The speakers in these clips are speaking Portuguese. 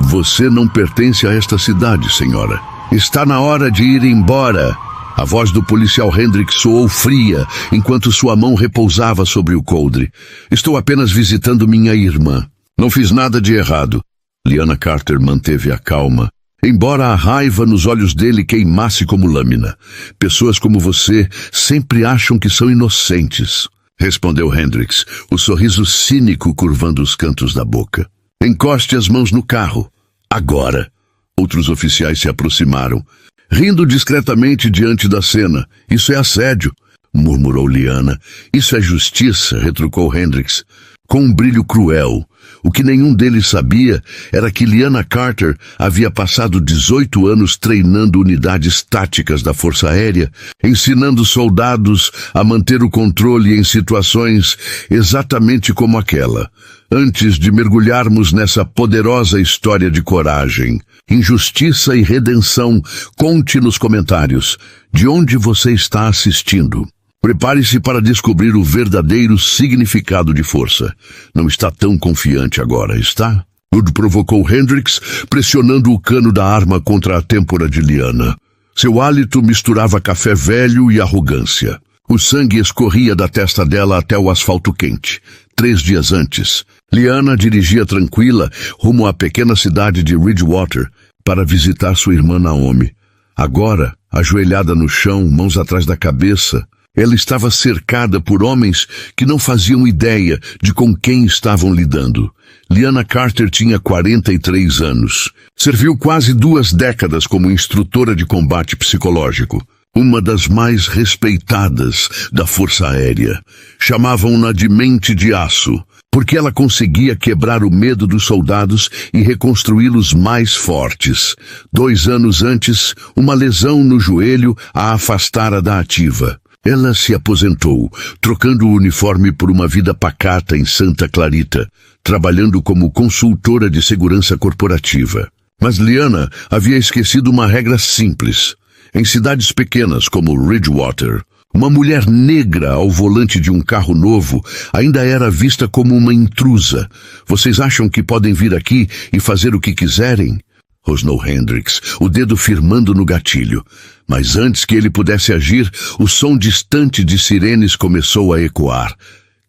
Você não pertence a esta cidade, senhora. Está na hora de ir embora. A voz do policial Hendricks soou fria, enquanto sua mão repousava sobre o coldre. Estou apenas visitando minha irmã. Não fiz nada de errado. Lyanna Carter manteve a calma, embora a raiva nos olhos dele queimasse como lâmina. Pessoas como você sempre acham que são inocentes, respondeu Hendricks, o sorriso cínico curvando os cantos da boca. Encoste as mãos no carro. Agora. Outros oficiais se aproximaram, rindo discretamente diante da cena. Isso é assédio, murmurou Lyanna. Isso é justiça, retrucou Hendricks, com um brilho cruel. O que nenhum deles sabia era que Lyanna Carter havia passado 18 anos treinando unidades táticas da Força Aérea, ensinando soldados a manter o controle em situações exatamente como aquela, antes de mergulharmos nessa poderosa história de coragem, injustiça e redenção. Conte nos comentários de onde você está assistindo. Prepare-se para descobrir o verdadeiro significado de força. Não está tão confiante agora, está? Tudo provocou Hendricks, pressionando o cano da arma contra a têmpora de Lyanna. Seu hálito misturava café velho e arrogância. O sangue escorria da testa dela até o asfalto quente. 3 dias antes, Lyanna dirigia tranquila rumo à pequena cidade de Ridgewater para visitar sua irmã Naomi. Agora, ajoelhada no chão, mãos atrás da cabeça, ela estava cercada por homens que não faziam ideia de com quem estavam lidando. Lyanna Carter tinha 43 anos. Serviu quase 2 décadas como instrutora de combate psicológico. Uma das mais respeitadas da Força Aérea. Chamavam-na de mente de aço, porque ela conseguia quebrar o medo dos soldados e reconstruí-los mais fortes. 2 anos antes, uma lesão no joelho a afastara da ativa. Ela se aposentou, trocando o uniforme por uma vida pacata em Santa Clarita, trabalhando como consultora de segurança corporativa. Mas Lyanna havia esquecido uma regra simples. Em cidades pequenas como Ridgewater, uma mulher negra ao volante de um carro novo ainda era vista como uma intrusa. Vocês acham que podem vir aqui e fazer o que quiserem? Rosnou Hendricks, o dedo firmando no gatilho. Mas antes que ele pudesse agir, o som distante de sirenes começou a ecoar,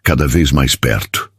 cada vez mais perto.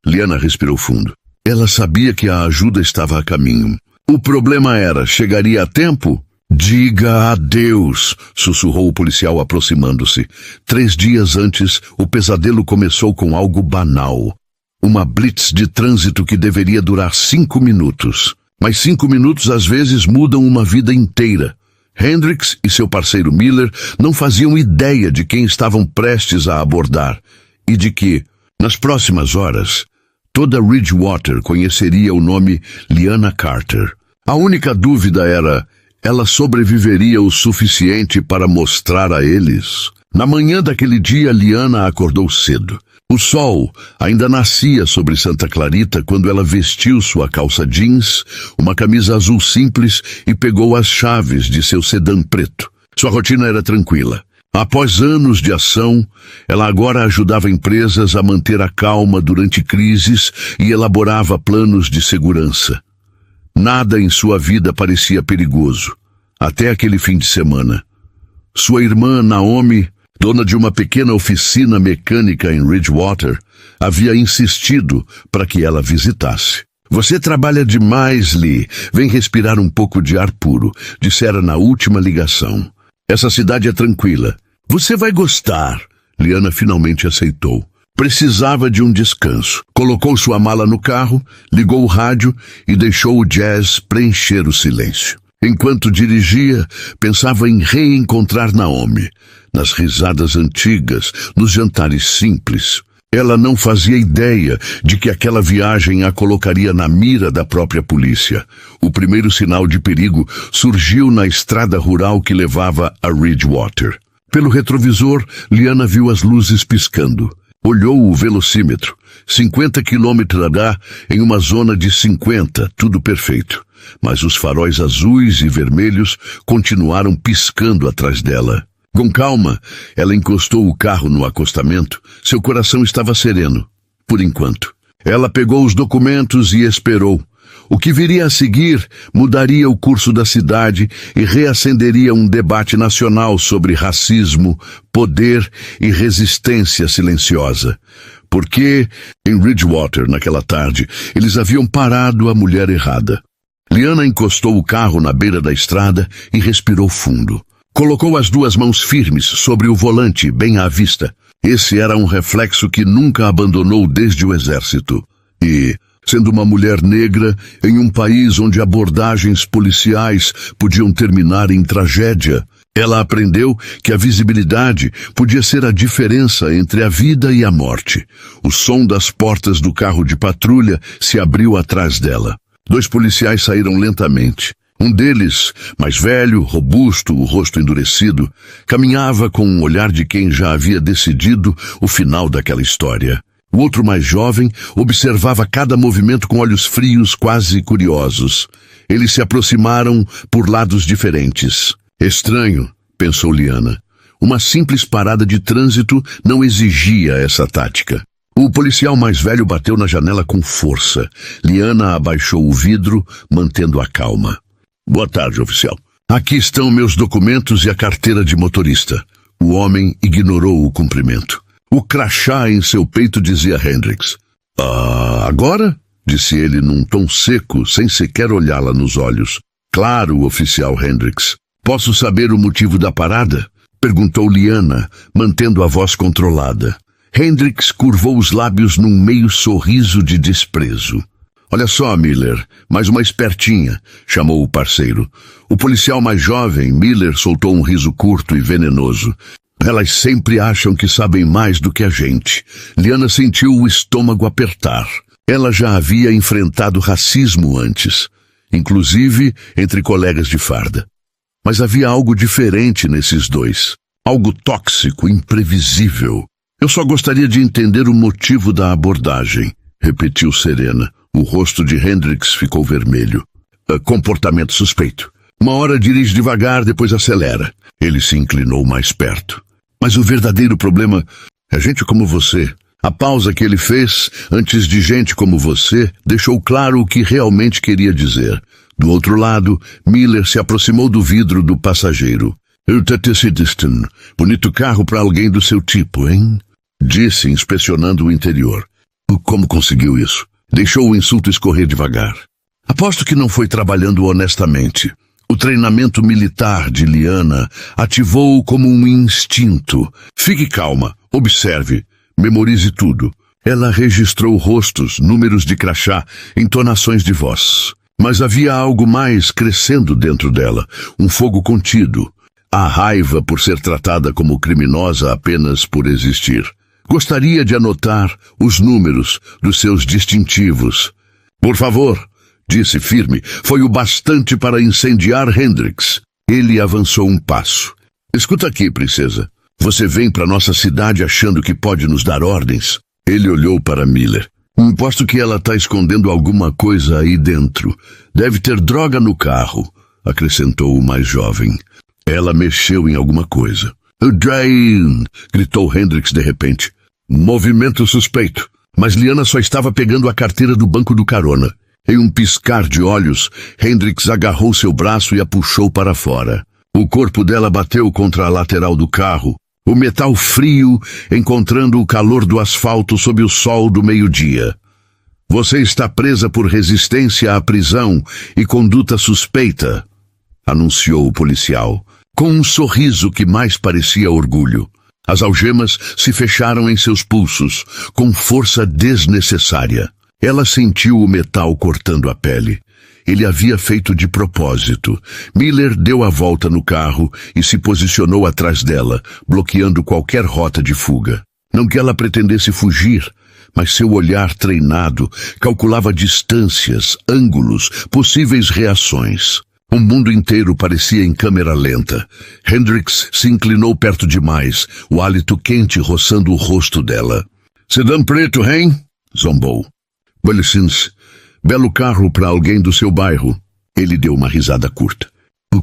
Lyanna respirou fundo. Ela sabia que a ajuda estava a caminho. O problema era, chegaria a tempo? Diga adeus, sussurrou o policial aproximando-se. 3 dias antes, o pesadelo começou com algo banal. Uma blitz de trânsito que deveria durar 5 minutos. Mas 5 minutos às vezes mudam uma vida inteira. Hendricks e seu parceiro Miller não faziam ideia de quem estavam prestes a abordar e de que, nas próximas horas, toda Ridgewater conheceria o nome Lyanna Carter. A única dúvida era, ela sobreviveria o suficiente para mostrar a eles? Na manhã daquele dia, Lyanna acordou cedo. O sol ainda nascia sobre Santa Clarita quando ela vestiu sua calça jeans, uma camisa azul simples e pegou as chaves de seu sedã preto. Sua rotina era tranquila. Após anos de ação, ela agora ajudava empresas a manter a calma durante crises e elaborava planos de segurança. Nada em sua vida parecia perigoso, até aquele fim de semana. Sua irmã Naomi, dona de uma pequena oficina mecânica em Ridgewater, havia insistido para que ela visitasse. Você trabalha demais, Lee. Vem respirar um pouco de ar puro, dissera na última ligação. Essa cidade é tranquila. Você vai gostar. Lyanna finalmente aceitou. Precisava de um descanso. Colocou sua mala no carro, ligou o rádio e deixou o jazz preencher o silêncio. Enquanto dirigia, pensava em reencontrar Naomi, nas risadas antigas, nos jantares simples. Ela não fazia ideia de que aquela viagem a colocaria na mira da própria polícia. O primeiro sinal de perigo surgiu na estrada rural que levava a Ridgewater. Pelo retrovisor, Lyanna viu as luzes piscando. Olhou o velocímetro. 50 km/h em uma zona de 50, tudo perfeito. Mas os faróis azuis e vermelhos continuaram piscando atrás dela. Com calma, ela encostou o carro no acostamento. Seu coração estava sereno, por enquanto. Ela pegou os documentos e esperou. O que viria a seguir mudaria o curso da cidade e reacenderia um debate nacional sobre racismo, poder e resistência silenciosa. Porque, em Ridgewater, naquela tarde, eles haviam parado a mulher errada. Liana encostou o carro na beira da estrada e respirou fundo. Colocou as duas mãos firmes sobre o volante, bem à vista. Esse era um reflexo que nunca abandonou desde o exército. E, sendo uma mulher negra, em um país onde abordagens policiais podiam terminar em tragédia, ela aprendeu que a visibilidade podia ser a diferença entre a vida e a morte. O som das portas do carro de patrulha se abriu atrás dela. 2 policiais saíram lentamente. Um deles, mais velho, robusto, o rosto endurecido, caminhava com um olhar de quem já havia decidido o final daquela história. O outro, mais jovem, observava cada movimento com olhos frios, quase curiosos. Eles se aproximaram por lados diferentes. Estranho, pensou Liana. Uma simples parada de trânsito não exigia essa tática. O policial mais velho bateu na janela com força. Liana abaixou o vidro, mantendo a calma. Boa tarde, oficial. Aqui estão meus documentos e a carteira de motorista. O homem ignorou o cumprimento. O crachá em seu peito dizia Hendricks. Agora? Disse ele num tom seco, sem sequer olhá-la nos olhos. Claro, oficial Hendricks. Posso saber o motivo da parada? Perguntou Liana, mantendo a voz controlada. Hendricks curvou os lábios num meio sorriso de desprezo. Olha só, Miller, mais uma espertinha, chamou o parceiro. O policial mais jovem, Miller, soltou um riso curto e venenoso. Elas sempre acham que sabem mais do que a gente. Liana sentiu o estômago apertar. Ela já havia enfrentado racismo antes, inclusive entre colegas de farda. Mas havia algo diferente nesses dois. Algo tóxico, imprevisível. Eu só gostaria de entender o motivo da abordagem, repetiu serena. O rosto de Hendricks ficou vermelho. Comportamento suspeito. Uma hora dirige devagar, depois acelera. Ele se inclinou mais perto. Mas o verdadeiro problema é gente como você. A pausa que ele fez, antes de gente como você, deixou claro o que realmente queria dizer. Do outro lado, Miller se aproximou do vidro do passageiro. Sidiston, bonito carro para alguém do seu tipo, hein? Disse, inspecionando o interior. Como conseguiu isso? Deixou o insulto escorrer devagar. Aposto que não foi trabalhando honestamente. O treinamento militar de Liana ativou-o como um instinto. Fique calma, observe, memorize tudo. Ela registrou rostos, números de crachá, entonações de voz. Mas havia algo mais crescendo dentro dela, um fogo contido. A raiva por ser tratada como criminosa apenas por existir. Gostaria de anotar os números dos seus distintivos. Por favor, disse firme, foi o bastante para incendiar Hendricks. Ele avançou um passo. Escuta aqui, princesa. Você vem para nossa cidade achando que pode nos dar ordens? Ele olhou para Miller. Aposto que ela está escondendo alguma coisa aí dentro. Deve ter droga no carro, acrescentou o mais jovem. Ela mexeu em alguma coisa. Jane! Gritou Hendricks de repente. Movimento suspeito. Mas Liana só estava pegando a carteira do banco do carona. Em um piscar de olhos, Hendricks agarrou seu braço e a puxou para fora. O corpo dela bateu contra a lateral do carro. O metal frio encontrando o calor do asfalto sob o sol do meio-dia. Você está presa por resistência à prisão e conduta suspeita, anunciou o policial, com um sorriso que mais parecia orgulho. As algemas se fecharam em seus pulsos, com força desnecessária. Ela sentiu o metal cortando a pele. Ele havia feito de propósito. Miller deu a volta no carro e se posicionou atrás dela, bloqueando qualquer rota de fuga. Não que ela pretendesse fugir, mas seu olhar treinado calculava distâncias, ângulos, possíveis reações. O mundo inteiro parecia em câmera lenta. Hendricks se inclinou perto demais, o hálito quente roçando o rosto dela. Sedã preto, hein? Zombou. Bolicins, belo carro para alguém do seu bairro. Ele deu uma risada curta.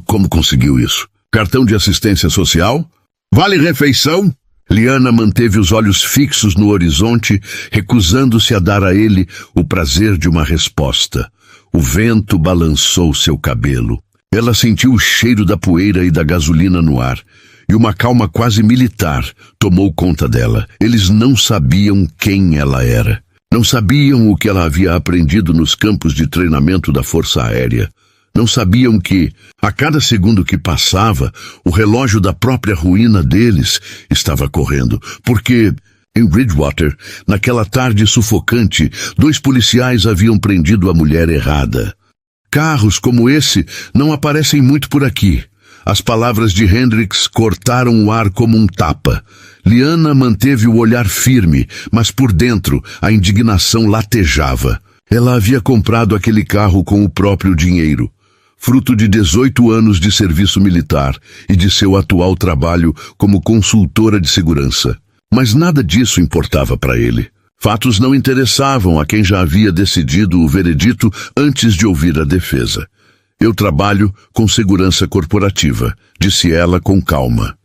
Como conseguiu isso? Cartão de assistência social? Vale refeição? Liana manteve os olhos fixos no horizonte, recusando-se a dar a ele o prazer de uma resposta. O vento balançou seu cabelo. Ela sentiu o cheiro da poeira e da gasolina no ar, e uma calma quase militar tomou conta dela. Eles não sabiam quem ela era. Não sabiam o que ela havia aprendido nos campos de treinamento da Força Aérea. Não sabiam que, a cada segundo que passava, o relógio da própria ruína deles estava correndo, porque, em Bridgewater, naquela tarde sufocante, 2 policiais haviam prendido a mulher errada. Carros como esse não aparecem muito por aqui. As palavras de Hendricks cortaram o ar como um tapa. Liana manteve o olhar firme, mas por dentro a indignação latejava. Ela havia comprado aquele carro com o próprio dinheiro, fruto de 18 anos de serviço militar e de seu atual trabalho como consultora de segurança. Mas nada disso importava para ele. Fatos não interessavam a quem já havia decidido o veredito antes de ouvir a defesa. Eu trabalho com segurança corporativa, disse ela com calma.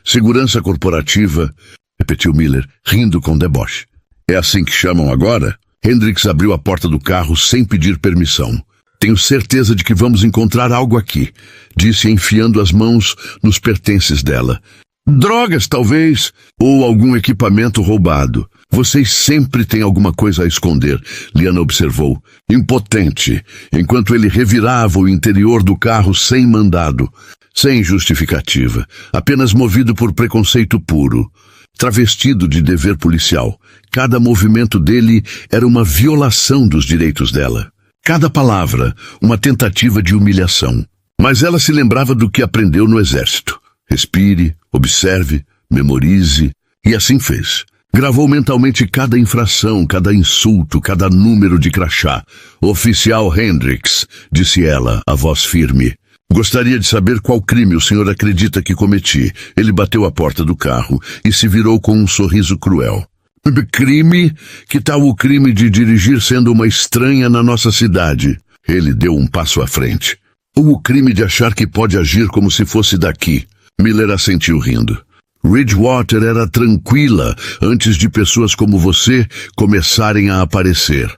Segurança corporativa, repetiu Miller, rindo com deboche. É assim que chamam agora? Hendricks abriu a porta do carro sem pedir permissão. Tenho certeza de que vamos encontrar algo aqui, disse enfiando as mãos nos pertences dela. Drogas, talvez, ou algum equipamento roubado. Vocês sempre têm alguma coisa a esconder, Liana observou, impotente, enquanto ele revirava o interior do carro sem mandado, sem justificativa, apenas movido por preconceito puro. Travestido de dever policial, cada movimento dele era uma violação dos direitos dela. Cada palavra, uma tentativa de humilhação. Mas ela se lembrava do que aprendeu no exército. Respire, observe, memorize, e assim fez. Gravou mentalmente cada infração, cada insulto, cada número de crachá. Oficial Hendricks, disse ela, a voz firme. Gostaria de saber qual crime o senhor acredita que cometi. Ele bateu a porta do carro e se virou com um sorriso cruel. Crime? Que tal o crime de dirigir sendo uma estranha na nossa cidade? Ele deu um passo à frente. Ou o crime de achar que pode agir como se fosse daqui? Miller assentiu rindo. Bridgewater era tranquila antes de pessoas como você começarem a aparecer.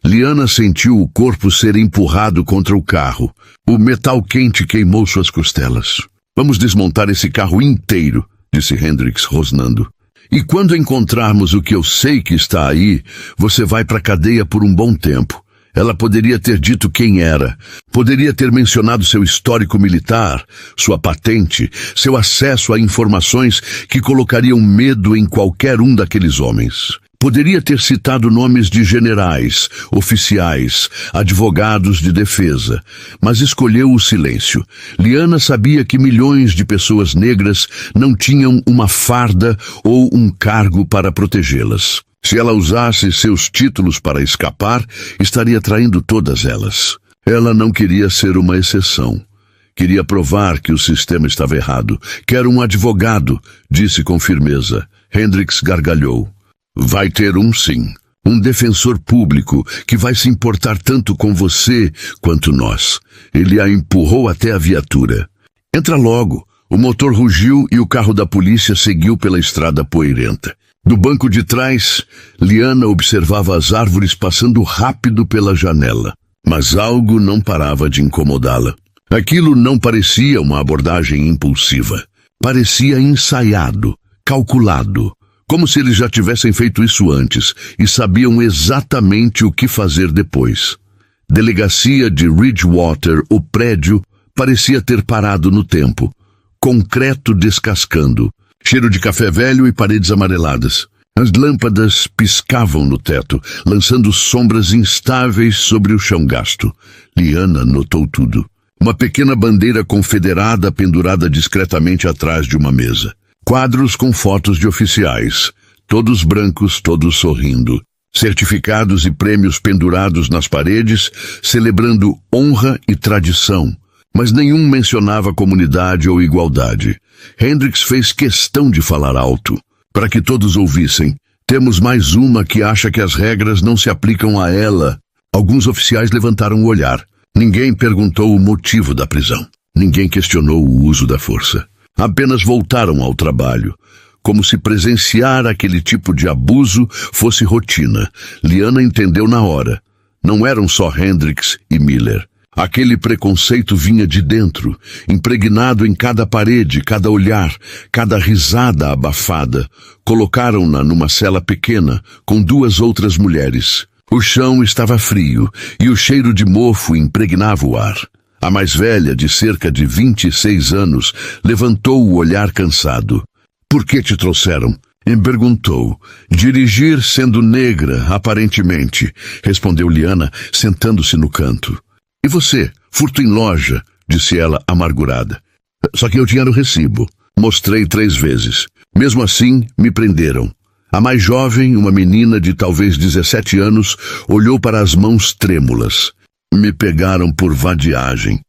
Liana sentiu o corpo ser empurrado contra o carro. O metal quente queimou suas costelas. Vamos desmontar esse carro inteiro, disse Hendricks rosnando. E quando encontrarmos o que eu sei que está aí, você vai para a cadeia por um bom tempo. Ela poderia ter dito quem era, poderia ter mencionado seu histórico militar, sua patente, seu acesso a informações que colocariam medo em qualquer um daqueles homens. Poderia ter citado nomes de generais, oficiais, advogados de defesa, mas escolheu o silêncio. Liana sabia que milhões de pessoas negras não tinham uma farda ou um cargo para protegê-las. Se ela usasse seus títulos para escapar, estaria traindo todas elas. Ela não queria ser uma exceção. Queria provar que o sistema estava errado. Quero um advogado, disse com firmeza. Hendricks gargalhou. Vai ter um sim. Um defensor público que vai se importar tanto com você quanto nós. Ele a empurrou até a viatura. Entra logo. O motor rugiu e o carro da polícia seguiu pela estrada poeirenta. Do banco de trás, Liana observava as árvores passando rápido pela janela. Mas algo não parava de incomodá-la. Aquilo não parecia uma abordagem impulsiva. Parecia ensaiado, calculado. Como se eles já tivessem feito isso antes e sabiam exatamente o que fazer depois. Delegacia de Bridgewater, o prédio, parecia ter parado no tempo. Concreto descascando. Cheiro de café velho e paredes amareladas. As lâmpadas piscavam no teto, lançando sombras instáveis sobre o chão gasto. Liana notou tudo. Uma pequena bandeira confederada pendurada discretamente atrás de uma mesa. Quadros com fotos de oficiais, todos brancos, todos sorrindo. Certificados e prêmios pendurados nas paredes, celebrando honra e tradição. Mas nenhum mencionava comunidade ou igualdade. Hendricks fez questão de falar alto, para que todos ouvissem. Temos mais uma que acha que as regras não se aplicam a ela. Alguns oficiais levantaram o olhar. Ninguém perguntou o motivo da prisão. Ninguém questionou o uso da força. Apenas voltaram ao trabalho, como se presenciar aquele tipo de abuso fosse rotina. Liana entendeu na hora. Não eram só Hendricks e Miller. Aquele preconceito vinha de dentro, impregnado em cada parede, cada olhar, cada risada abafada. Colocaram-na numa cela pequena, com 2 outras mulheres. O chão estava frio, e o cheiro de mofo impregnava o ar. A mais velha, de cerca de 26 anos, levantou o olhar cansado. "Por que te trouxeram?" perguntou. "Dirigir sendo negra, aparentemente", respondeu Liana, sentando-se no canto. "E você? Furto em loja", disse ela, amargurada. "Só que eu tinha no recibo. Mostrei 3 vezes. Mesmo assim, me prenderam." A mais jovem, uma menina de talvez 17 anos, olhou para as mãos trêmulas. "Me pegaram por vadiagem."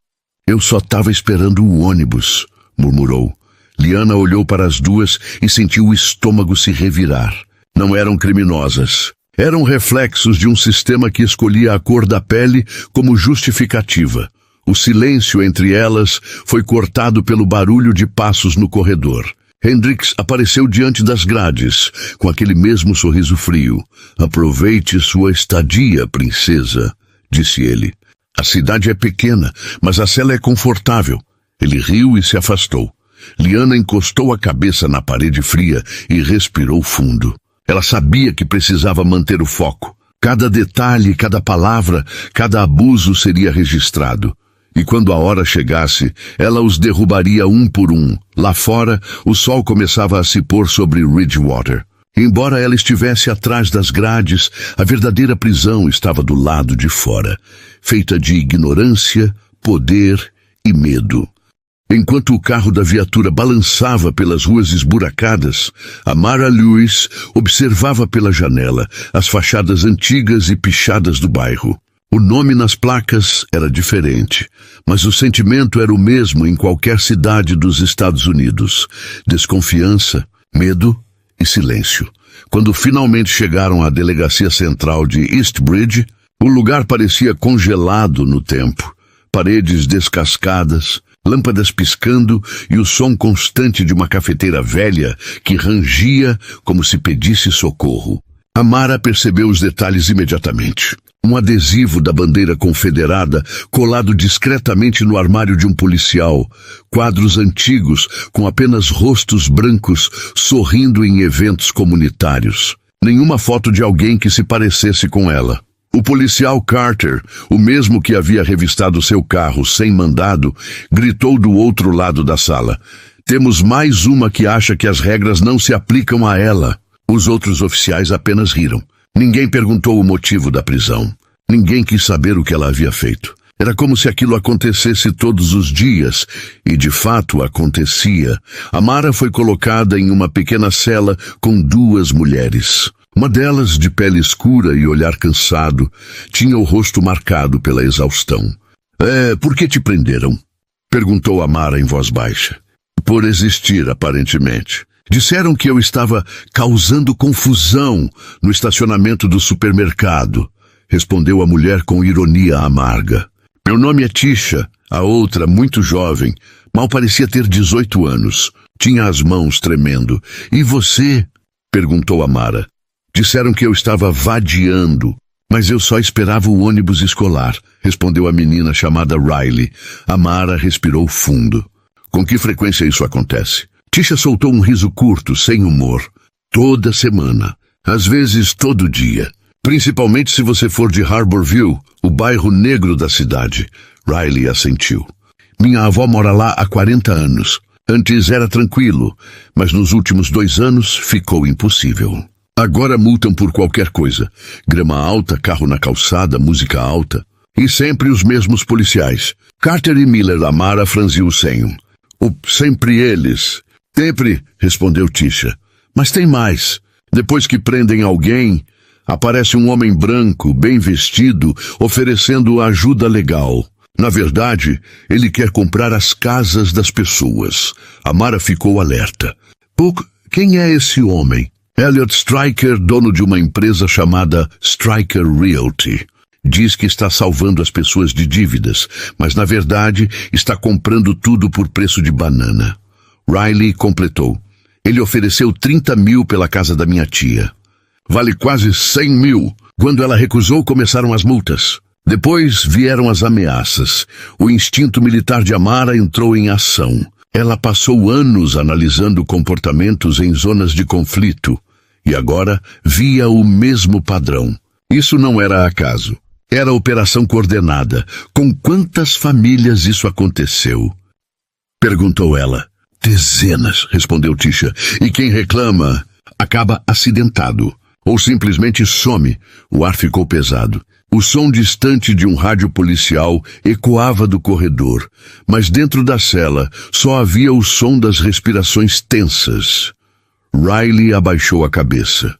"Eu só estava esperando o ônibus", murmurou. Liana olhou para as 2 e sentiu o estômago se revirar. Não eram criminosas. Eram reflexos de um sistema que escolhia a cor da pele como justificativa. O silêncio entre elas foi cortado pelo barulho de passos no corredor. Hendricks apareceu diante das grades, com aquele mesmo sorriso frio. "Aproveite sua estadia, princesa", disse ele. "A cidade é pequena, mas a cela é confortável." Ele riu e se afastou. Liana encostou a cabeça na parede fria e respirou fundo. Ela sabia que precisava manter o foco. Cada detalhe, cada palavra, cada abuso seria registrado. E quando a hora chegasse, ela os derrubaria um por um. Lá fora, o sol começava a se pôr sobre Ridgewater. Embora ela estivesse atrás das grades, a verdadeira prisão estava do lado de fora, feita de ignorância, poder e medo. Enquanto o carro da viatura balançava pelas ruas esburacadas, Amara Lewis observava pela janela as fachadas antigas e pichadas do bairro. O nome nas placas era diferente, mas o sentimento era o mesmo em qualquer cidade dos Estados Unidos: desconfiança, medo e silêncio. Quando finalmente chegaram à delegacia central de Eastbridge, o lugar parecia congelado no tempo. Paredes descascadas, lâmpadas piscando e o som constante de uma cafeteira velha que rangia como se pedisse socorro. Amara percebeu os detalhes imediatamente. Um adesivo da bandeira confederada colado discretamente no armário de um policial. Quadros antigos com apenas rostos brancos sorrindo em eventos comunitários. Nenhuma foto de alguém que se parecesse com ela. O policial Carter, o mesmo que havia revistado seu carro sem mandado, gritou do outro lado da sala: "Temos mais uma que acha que as regras não se aplicam a ela." Os outros oficiais apenas riram. Ninguém perguntou o motivo da prisão. Ninguém quis saber o que ela havia feito. Era como se aquilo acontecesse todos os dias, e de fato acontecia. Amara foi colocada em uma pequena cela com 2 mulheres. Uma delas, de pele escura e olhar cansado, tinha o rosto marcado pela exaustão. Por que te prenderam?" perguntou Amara em voz baixa. "Por existir, aparentemente. Disseram que eu estava causando confusão no estacionamento do supermercado", respondeu a mulher com ironia amarga. "Meu nome é Tisha." A outra, muito jovem, mal parecia ter 18 anos. Tinha as mãos tremendo. "E você?" perguntou Amara. "Disseram que eu estava vadiando, mas eu só esperava o ônibus escolar", respondeu a menina chamada Riley. Amara respirou fundo. "Com que frequência isso acontece?" Tisha soltou um riso curto, sem humor. "Toda semana. Às vezes todo dia. Principalmente se você for de Harborview, o bairro negro da cidade." Riley assentiu. "Minha avó mora lá há 40 anos. Antes era tranquilo, mas nos últimos 2 anos ficou impossível. Agora multam por qualquer coisa. Grama alta, carro na calçada, música alta. E sempre os mesmos policiais. Carter e Miller." Amara franziu o senho. Sempre eles." "Sempre", respondeu Tisha. "Mas tem mais. Depois que prendem alguém, aparece um homem branco, bem vestido, oferecendo ajuda legal. Na verdade, ele quer comprar as casas das pessoas." Amara ficou alerta. Quem é esse homem?" "Elliot Stryker, dono de uma empresa chamada Stryker Realty. Diz que está salvando as pessoas de dívidas, mas na verdade está comprando tudo por preço de banana." Riley completou. "Ele ofereceu 30 mil pela casa da minha tia." "Vale quase 100 mil. Quando ela recusou, começaram as multas. Depois vieram as ameaças. O instinto militar de Amara entrou em ação. Ela passou anos analisando comportamentos em zonas de conflito e agora via o mesmo padrão. Isso não era acaso. Era operação coordenada. Com quantas famílias isso aconteceu? Perguntou ela. Dezenas, respondeu Tisha. E quem reclama acaba acidentado ou simplesmente some. O ar ficou pesado. O som distante de um rádio policial ecoava do corredor, mas dentro da cela só havia o som das respirações tensas. Riley abaixou a cabeça.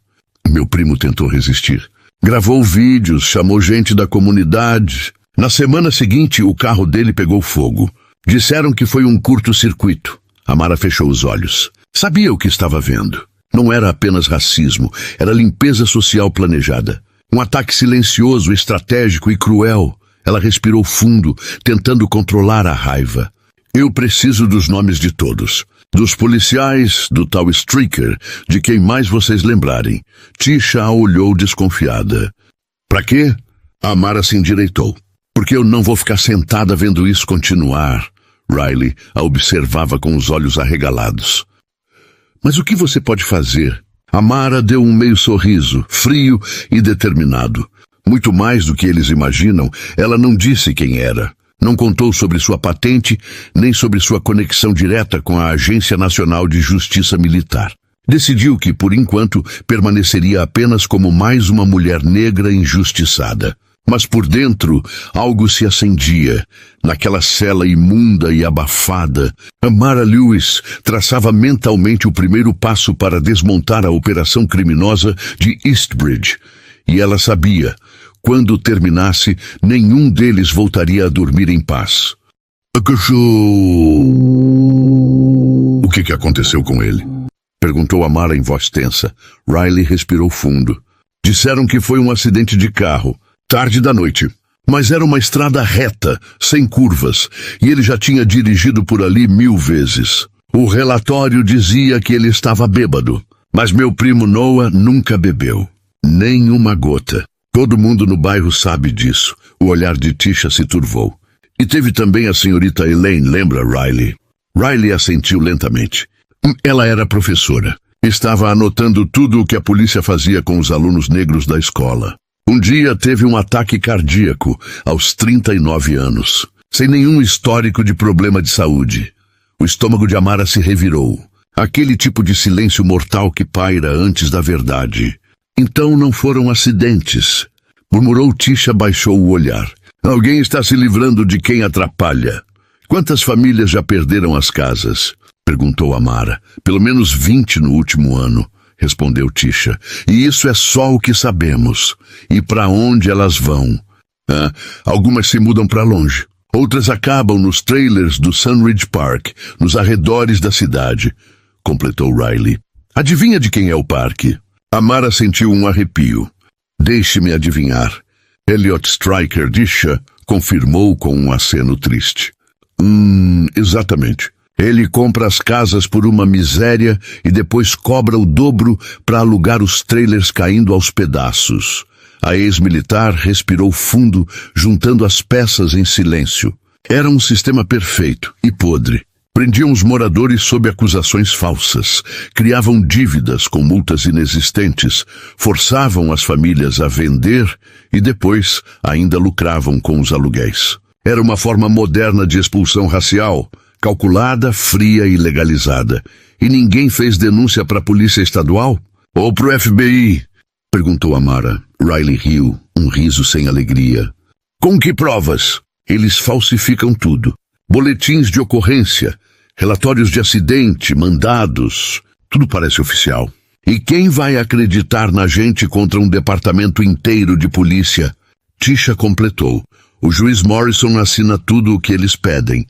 Meu primo tentou resistir. Gravou vídeos, chamou gente da comunidade. Na semana seguinte, o carro dele pegou fogo. Disseram que foi um curto-circuito. Amara fechou os olhos. Sabia o que estava vendo. Não era apenas racismo, era limpeza social planejada. Um ataque silencioso, estratégico e cruel. Ela respirou fundo, tentando controlar a raiva. Eu preciso dos nomes de todos. Dos policiais, do tal Streaker, de quem mais vocês lembrarem. Tisha a olhou desconfiada. Pra quê? Amara se endireitou. Porque eu não vou ficar sentada vendo isso continuar. Riley a observava com os olhos arregalados. Mas o que você pode fazer? Amara deu um meio sorriso, frio e determinado. Muito mais do que eles imaginam, ela não disse quem era. Não contou sobre sua patente, nem sobre sua conexão direta com a Agência Nacional de Justiça Militar. Decidiu que, por enquanto, permaneceria apenas como mais uma mulher negra injustiçada. Mas por dentro, algo se acendia. Naquela cela imunda e abafada, Amara Lewis traçava mentalmente o primeiro passo para desmontar a operação criminosa de Eastbridge. E ela sabia, quando terminasse, nenhum deles voltaria a dormir em paz. O que aconteceu com ele? Perguntou Amara em voz tensa. Riley respirou fundo. Disseram que foi um acidente de carro. Tarde da noite. Mas era uma estrada reta, sem curvas, e ele já tinha dirigido por ali 1000 vezes. O relatório dizia que ele estava bêbado, mas meu primo Noah nunca bebeu. Nem uma gota. Todo mundo no bairro sabe disso. O olhar de Tisha se turvou. E teve também a senhorita Elaine, lembra, Riley? Riley assentiu lentamente. Ela era professora. Estava anotando tudo o que a polícia fazia com os alunos negros da escola. Um dia teve um ataque cardíaco, aos 39 anos, sem nenhum histórico de problema de saúde. O estômago de Amara se revirou. Aquele tipo de silêncio mortal que paira antes da verdade. Então não foram acidentes. Murmurou Tisha, baixou o olhar. Alguém está se livrando de quem atrapalha. Quantas famílias já perderam as casas? Perguntou Amara. Pelo menos 20 no último ano. Respondeu Tisha. E isso é só o que sabemos. E para onde elas vão? Algumas se mudam para longe. Outras acabam nos trailers do Sunridge Park, nos arredores da cidade. Completou Riley. Adivinha de quem é o parque? Amara sentiu um arrepio. Deixe-me adivinhar. Elliot Stryker Tisha confirmou com um aceno triste. Exatamente. Ele compra as casas por uma miséria e depois cobra o dobro para alugar os trailers caindo aos pedaços. A ex-militar respirou fundo, juntando as peças em silêncio. Era um sistema perfeito e podre. Prendiam os moradores sob acusações falsas, criavam dívidas com multas inexistentes, forçavam as famílias a vender e depois ainda lucravam com os aluguéis. Era uma forma moderna de expulsão racial, calculada, fria e legalizada. E ninguém fez denúncia para a polícia estadual? Ou para o FBI? Perguntou Amara. Riley riu, um riso sem alegria. Com que provas? Eles falsificam tudo. Boletins de ocorrência, relatórios de acidente, mandados. Tudo parece oficial. E quem vai acreditar na gente contra um departamento inteiro de polícia? Tisha completou. O juiz Morrison assina tudo o que eles pedem.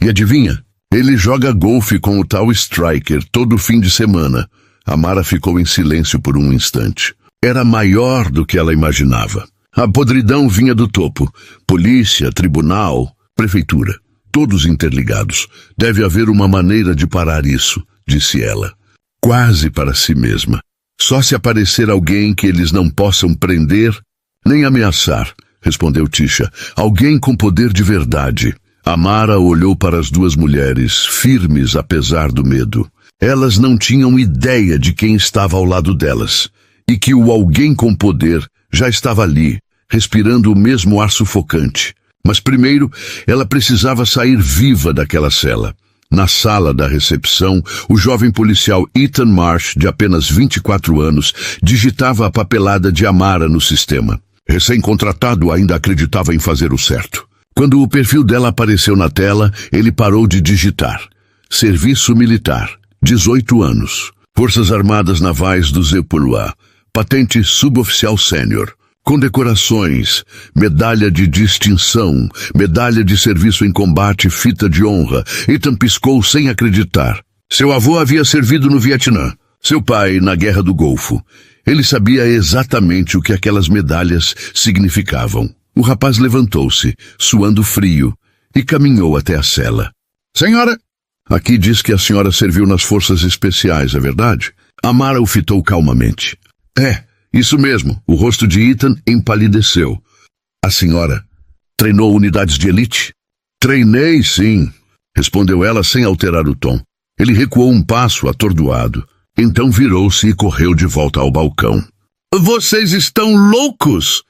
E adivinha? Ele joga golfe com o tal Stryker todo fim de semana. Amara ficou em silêncio por um instante. Era maior do que ela imaginava. A podridão vinha do topo. Polícia, tribunal, prefeitura. Todos interligados. Deve haver uma maneira de parar isso, disse ela. Quase para si mesma. Só se aparecer alguém que eles não possam prender, nem ameaçar, respondeu Tisha. Alguém com poder de verdade. Amara olhou para as duas mulheres, firmes apesar do medo. Elas não tinham ideia de quem estava ao lado delas, e que o alguém com poder já estava ali, respirando o mesmo ar sufocante. Mas primeiro, ela precisava sair viva daquela cela. Na sala da recepção, o jovem policial Ethan Marsh, de apenas 24 anos, digitava a papelada de Amara no sistema. Recém-contratado, ainda acreditava em fazer o certo. Quando o perfil dela apareceu na tela, ele parou de digitar. Serviço militar, 18 anos. Forças Armadas Navais do Zepulua. Patente suboficial sênior. Condecorações, medalha de distinção, medalha de serviço em combate, fita de honra. Ethan piscou sem acreditar. Seu avô havia servido no Vietnã. Seu pai, na Guerra do Golfo. Ele sabia exatamente o que aquelas medalhas significavam. O rapaz levantou-se, suando frio, e caminhou até a cela. Senhora! Aqui diz que a senhora serviu nas forças especiais, é verdade? Amara o fitou calmamente. É, isso mesmo. O rosto de Ethan empalideceu. A senhora treinou unidades de elite? Treinei, sim, respondeu ela sem alterar o tom. Ele recuou um passo, atordoado. Então virou-se e correu de volta ao balcão. Vocês estão loucos!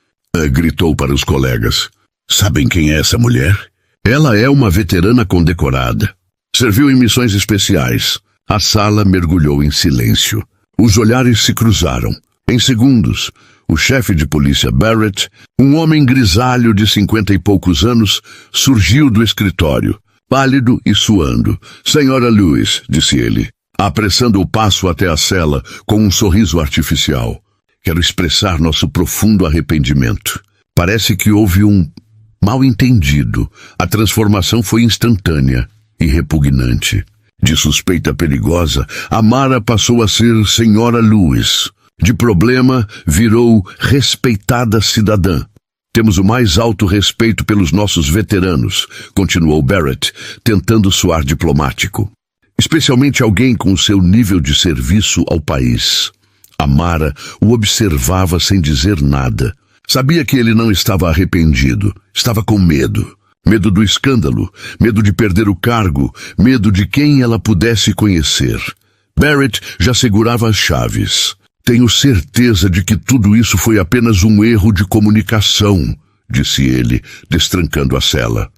Gritou para os colegas. Sabem quem é essa mulher? Ela é uma veterana condecorada. Serviu em missões especiais. A sala mergulhou em silêncio. Os olhares se cruzaram. Em segundos, o chefe de polícia Barrett, um homem grisalho de 50 e poucos anos, surgiu do escritório, pálido e suando. Senhora Lewis, disse ele, apressando o passo até a cela com um sorriso artificial. Quero expressar nosso profundo arrependimento. Parece que houve um mal-entendido. A transformação foi instantânea e repugnante. De suspeita perigosa, Amara passou a ser Senhora Lewis. De problema, virou respeitada cidadã. Temos o mais alto respeito pelos nossos veteranos, continuou Barrett, tentando soar diplomático. Especialmente alguém com o seu nível de serviço ao país. Amara o observava sem dizer nada. Sabia que ele não estava arrependido, estava com medo. Medo do escândalo, medo de perder o cargo, medo de quem ela pudesse conhecer. Barrett já segurava as chaves. Tenho certeza de que tudo isso foi apenas um erro de comunicação, disse ele, destrancando a cela.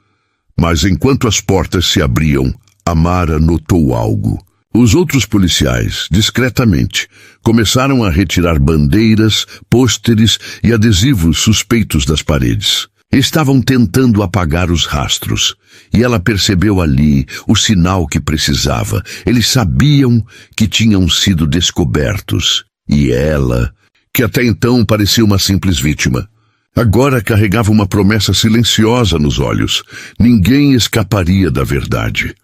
Mas enquanto as portas se abriam, Amara notou algo. Os outros policiais, discretamente, começaram a retirar bandeiras, pôsteres e adesivos suspeitos das paredes. Estavam tentando apagar os rastros, e ela percebeu ali o sinal que precisava. Eles sabiam que tinham sido descobertos, e ela, que até então parecia uma simples vítima, agora carregava uma promessa silenciosa nos olhos. Ninguém escaparia da verdade.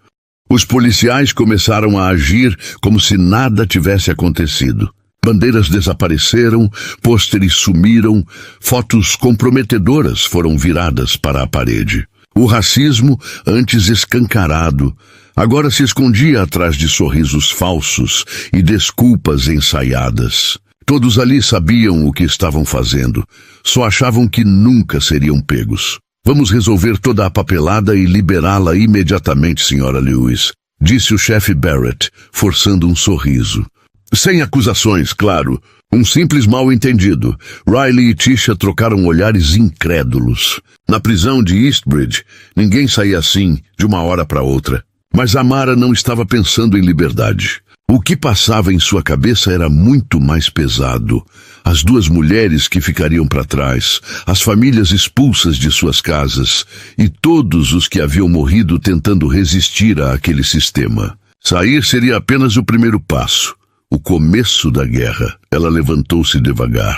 Os policiais começaram a agir como se nada tivesse acontecido. Bandeiras desapareceram, pôsteres sumiram, fotos comprometedoras foram viradas para a parede. O racismo, antes escancarado, agora se escondia atrás de sorrisos falsos e desculpas ensaiadas. Todos ali sabiam o que estavam fazendo, só achavam que nunca seriam pegos. Vamos resolver toda a papelada e liberá-la imediatamente, Sra. Lewis, disse o chefe Barrett, forçando um sorriso. Sem acusações, claro. Um simples mal-entendido. Riley e Tisha trocaram olhares incrédulos. Na prisão de Eastbridge, ninguém saía assim, de uma hora para outra. Mas Amara não estava pensando em liberdade. O que passava em sua cabeça era muito mais pesado. As duas mulheres que ficariam para trás, as famílias expulsas de suas casas e todos os que haviam morrido tentando resistir àquele sistema. Sair seria apenas o primeiro passo, o começo da guerra. Ela levantou-se devagar.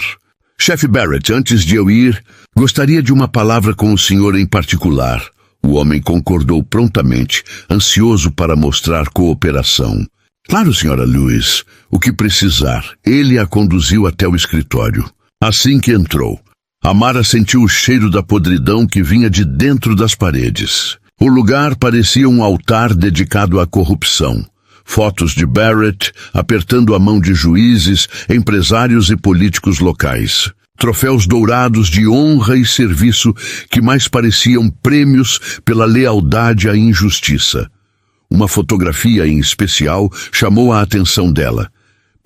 Chefe Barrett, antes de eu ir, gostaria de uma palavra com o senhor em particular. O homem concordou prontamente, ansioso para mostrar cooperação. Claro, Sra. Lewis, o que precisar. Ele a conduziu até o escritório. Assim que entrou, Amara sentiu o cheiro da podridão que vinha de dentro das paredes. O lugar parecia um altar dedicado à corrupção. fotos de Barrett apertando a mão de juízes, empresários e políticos locais. Troféus dourados de honra e serviço que mais pareciam prêmios pela lealdade à injustiça. Uma fotografia em especial chamou a atenção dela.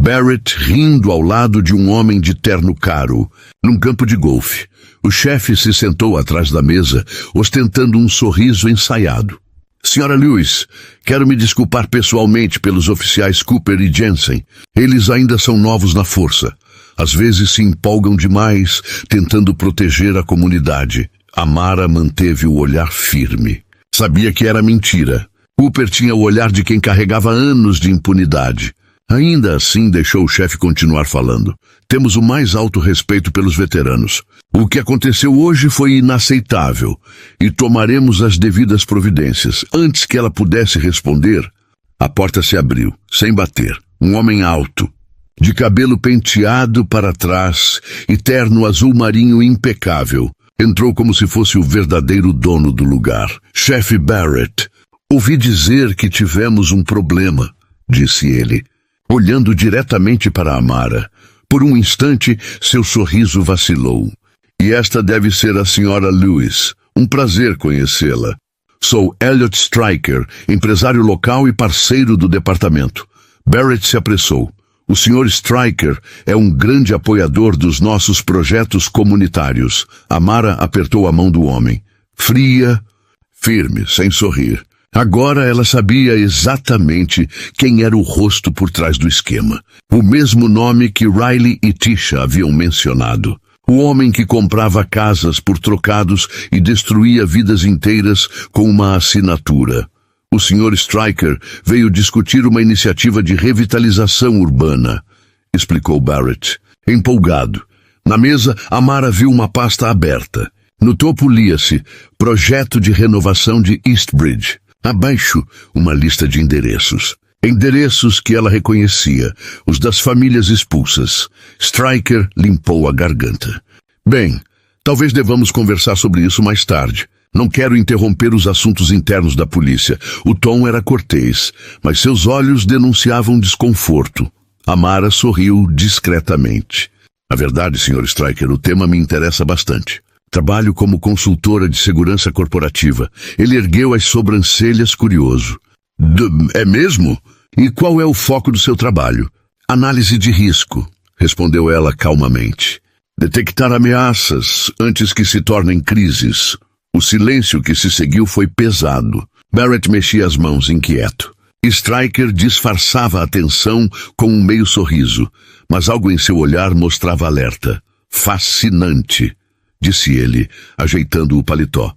Barrett rindo ao lado de um homem de terno caro, num campo de golfe. O chefe se sentou atrás da mesa, ostentando um sorriso ensaiado. Sra. Lewis, quero me desculpar pessoalmente pelos oficiais Cooper e Jensen. Eles ainda são novos na força. Às vezes se empolgam demais, tentando proteger a comunidade. Amara manteve o olhar firme. Sabia que era mentira. Cooper tinha o olhar de quem carregava anos de impunidade. Ainda assim, deixou o chefe continuar falando. Temos o mais alto respeito pelos veteranos. O que aconteceu hoje foi inaceitável e tomaremos as devidas providências. Antes que ela pudesse responder, a porta se abriu, sem bater. Um homem alto, de cabelo penteado para trás e terno azul marinho impecável, entrou como se fosse o verdadeiro dono do lugar. Chefe Barrett, ouvi dizer que tivemos um problema, disse ele, olhando diretamente para Amara. Por um instante, seu sorriso vacilou. E esta deve ser a Sra. Lewis. Um prazer conhecê-la. Sou Elliot Stryker, empresário local e parceiro do departamento. Barrett se apressou. O Sr. Stryker é um grande apoiador dos nossos projetos comunitários. Amara apertou a mão do homem. Fria, firme, sem sorrir. Agora ela sabia exatamente quem era o rosto por trás do esquema. O mesmo nome que Riley e Tisha haviam mencionado. O homem que comprava casas por trocados e destruía vidas inteiras com uma assinatura. O Sr. Stryker veio discutir uma iniciativa de revitalização urbana, explicou Barrett, empolgado. Na mesa, Amara viu uma pasta aberta. No topo lia-se Projeto de Renovação de Eastbridge. Abaixo, uma lista de endereços. Endereços que ela reconhecia, os das famílias expulsas. Stryker limpou a garganta. Bem, talvez devamos conversar sobre isso mais tarde. Não quero interromper os assuntos internos da polícia. O tom era cortês, mas seus olhos denunciavam desconforto. Amara sorriu discretamente. A verdade, Sr. Stryker, o tema me interessa bastante. Trabalho como consultora de segurança corporativa. Ele ergueu as sobrancelhas curioso. É mesmo? E qual é o foco do seu trabalho? Análise de risco, respondeu ela calmamente. Detectar ameaças antes que se tornem crises. O silêncio que se seguiu foi pesado. Barrett mexia as mãos, inquieto. Stryker disfarçava a tensão com um meio sorriso, mas algo em seu olhar mostrava alerta. Fascinante, disse ele, ajeitando o paletó.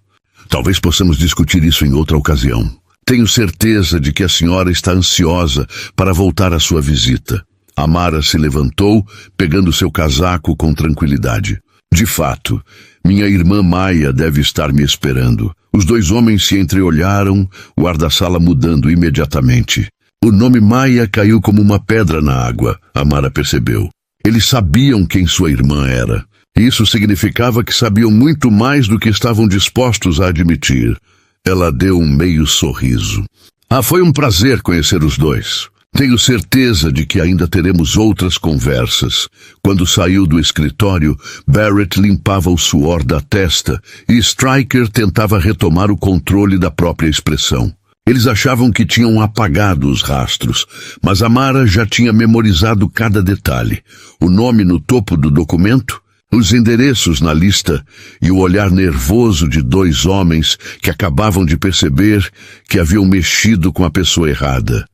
Talvez possamos discutir isso em outra ocasião. Tenho certeza de que a senhora está ansiosa para voltar à sua visita. Amara se levantou, pegando seu casaco com tranquilidade. De fato, minha irmã Maia deve estar me esperando. Os dois homens se entreolharam, o ar da sala mudando imediatamente. O nome Maia caiu como uma pedra na água, Amara percebeu. Eles sabiam quem sua irmã era. Isso significava que sabiam muito mais do que estavam dispostos a admitir. Ela deu um meio sorriso. Foi um prazer conhecer os dois. Tenho certeza de que ainda teremos outras conversas. Quando saiu do escritório, Barrett limpava o suor da testa e Stryker tentava retomar o controle da própria expressão. Eles achavam que tinham apagado os rastros, mas Amara já tinha memorizado cada detalhe. O nome no topo do documento, os endereços na lista e o olhar nervoso de dois homens que acabavam de perceber que haviam mexido com a pessoa errada.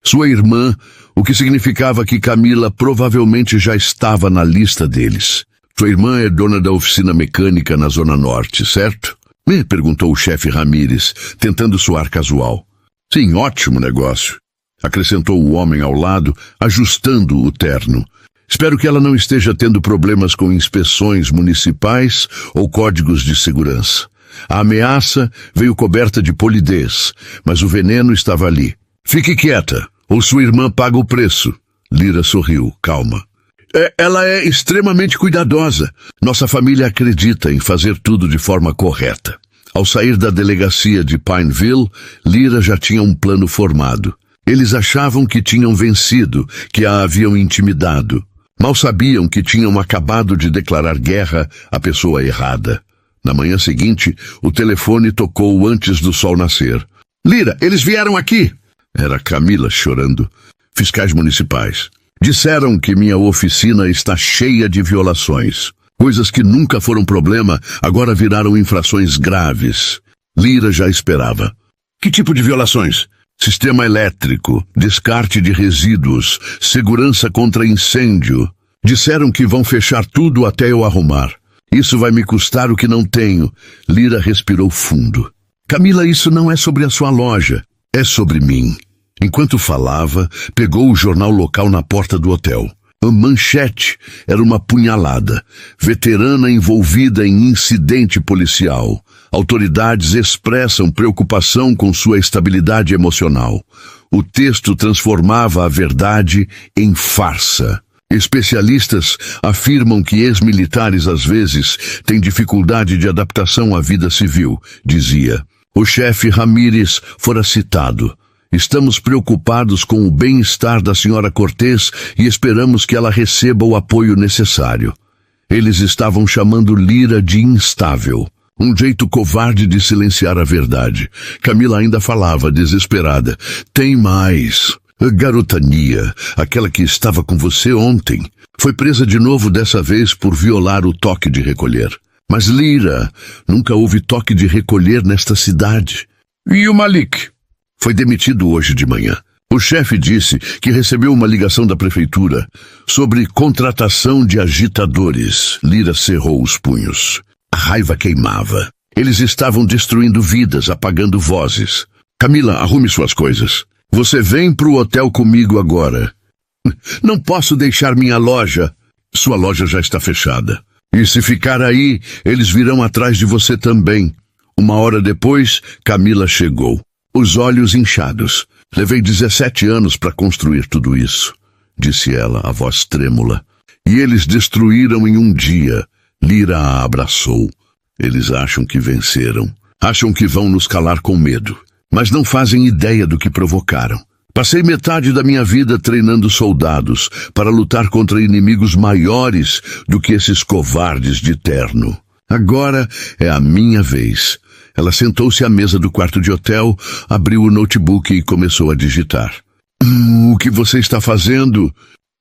Sua irmã, o que significava que Camila provavelmente já estava na lista deles. Sua irmã é dona da oficina mecânica na Zona Norte, certo? Me perguntou o chefe Ramírez, tentando soar casual. Sim, ótimo negócio, acrescentou o homem ao lado, ajustando o terno. Espero que ela não esteja tendo problemas com inspeções municipais ou códigos de segurança. A ameaça veio coberta de polidez, mas o veneno estava ali. Fique quieta, ou sua irmã paga o preço. Lyra sorriu, calma. Ela é extremamente cuidadosa. Nossa família acredita em fazer tudo de forma correta. Ao sair da delegacia de Pineville, Lyra já tinha um plano formado. Eles achavam que tinham vencido, que a haviam intimidado. Mal sabiam que tinham acabado de declarar guerra à pessoa errada. Na manhã seguinte, o telefone tocou antes do sol nascer. Lyra, eles vieram aqui! Era Camila chorando. Fiscais municipais. Disseram que minha oficina está cheia de violações. Coisas que nunca foram problema, agora viraram infrações graves. Lyra já esperava. Que tipo de violações? Sistema elétrico, descarte de resíduos, segurança contra incêndio. Disseram que vão fechar tudo até eu arrumar. Isso vai me custar o que não tenho. Lyra respirou fundo. Camila, isso não é sobre a sua loja. É sobre mim. Enquanto falava, pegou o jornal local na porta do hotel. A manchete era uma punhalada. Veterana envolvida em incidente policial. Autoridades expressam preocupação com sua estabilidade emocional. O texto transformava a verdade em farsa. Especialistas afirmam que ex-militares às vezes têm dificuldade de adaptação à vida civil, dizia. O chefe Ramírez fora citado. Estamos preocupados com o bem-estar da senhora Cortez e esperamos que ela receba o apoio necessário. Eles estavam chamando Lyra de instável. Um jeito covarde de silenciar a verdade. Camila ainda falava, desesperada. Tem mais. A garota Nia, aquela que estava com você ontem, foi presa de novo dessa vez por violar o toque de recolher. Mas Lyra, nunca houve toque de recolher nesta cidade. E o Malik? Foi demitido hoje de manhã. O chefe disse que recebeu uma ligação da prefeitura sobre contratação de agitadores. Lyra cerrou os punhos. A raiva queimava. Eles estavam destruindo vidas, apagando vozes. Camila, arrume suas coisas. Você vem pro hotel comigo agora. Não posso deixar minha loja. Sua loja já está fechada. E se ficar aí, eles virão atrás de você também. Uma hora depois, Camila chegou. Os olhos inchados. Levei 17 anos para construir tudo isso, disse ela, a voz trêmula. E eles destruíram em um dia. Lyra a abraçou. Eles acham que venceram. Acham que vão nos calar com medo. Mas não fazem ideia do que provocaram. Passei metade da minha vida treinando soldados para lutar contra inimigos maiores do que esses covardes de terno. Agora é a minha vez. Ela sentou-se à mesa do quarto de hotel, abriu o notebook e começou a digitar. O que você está fazendo?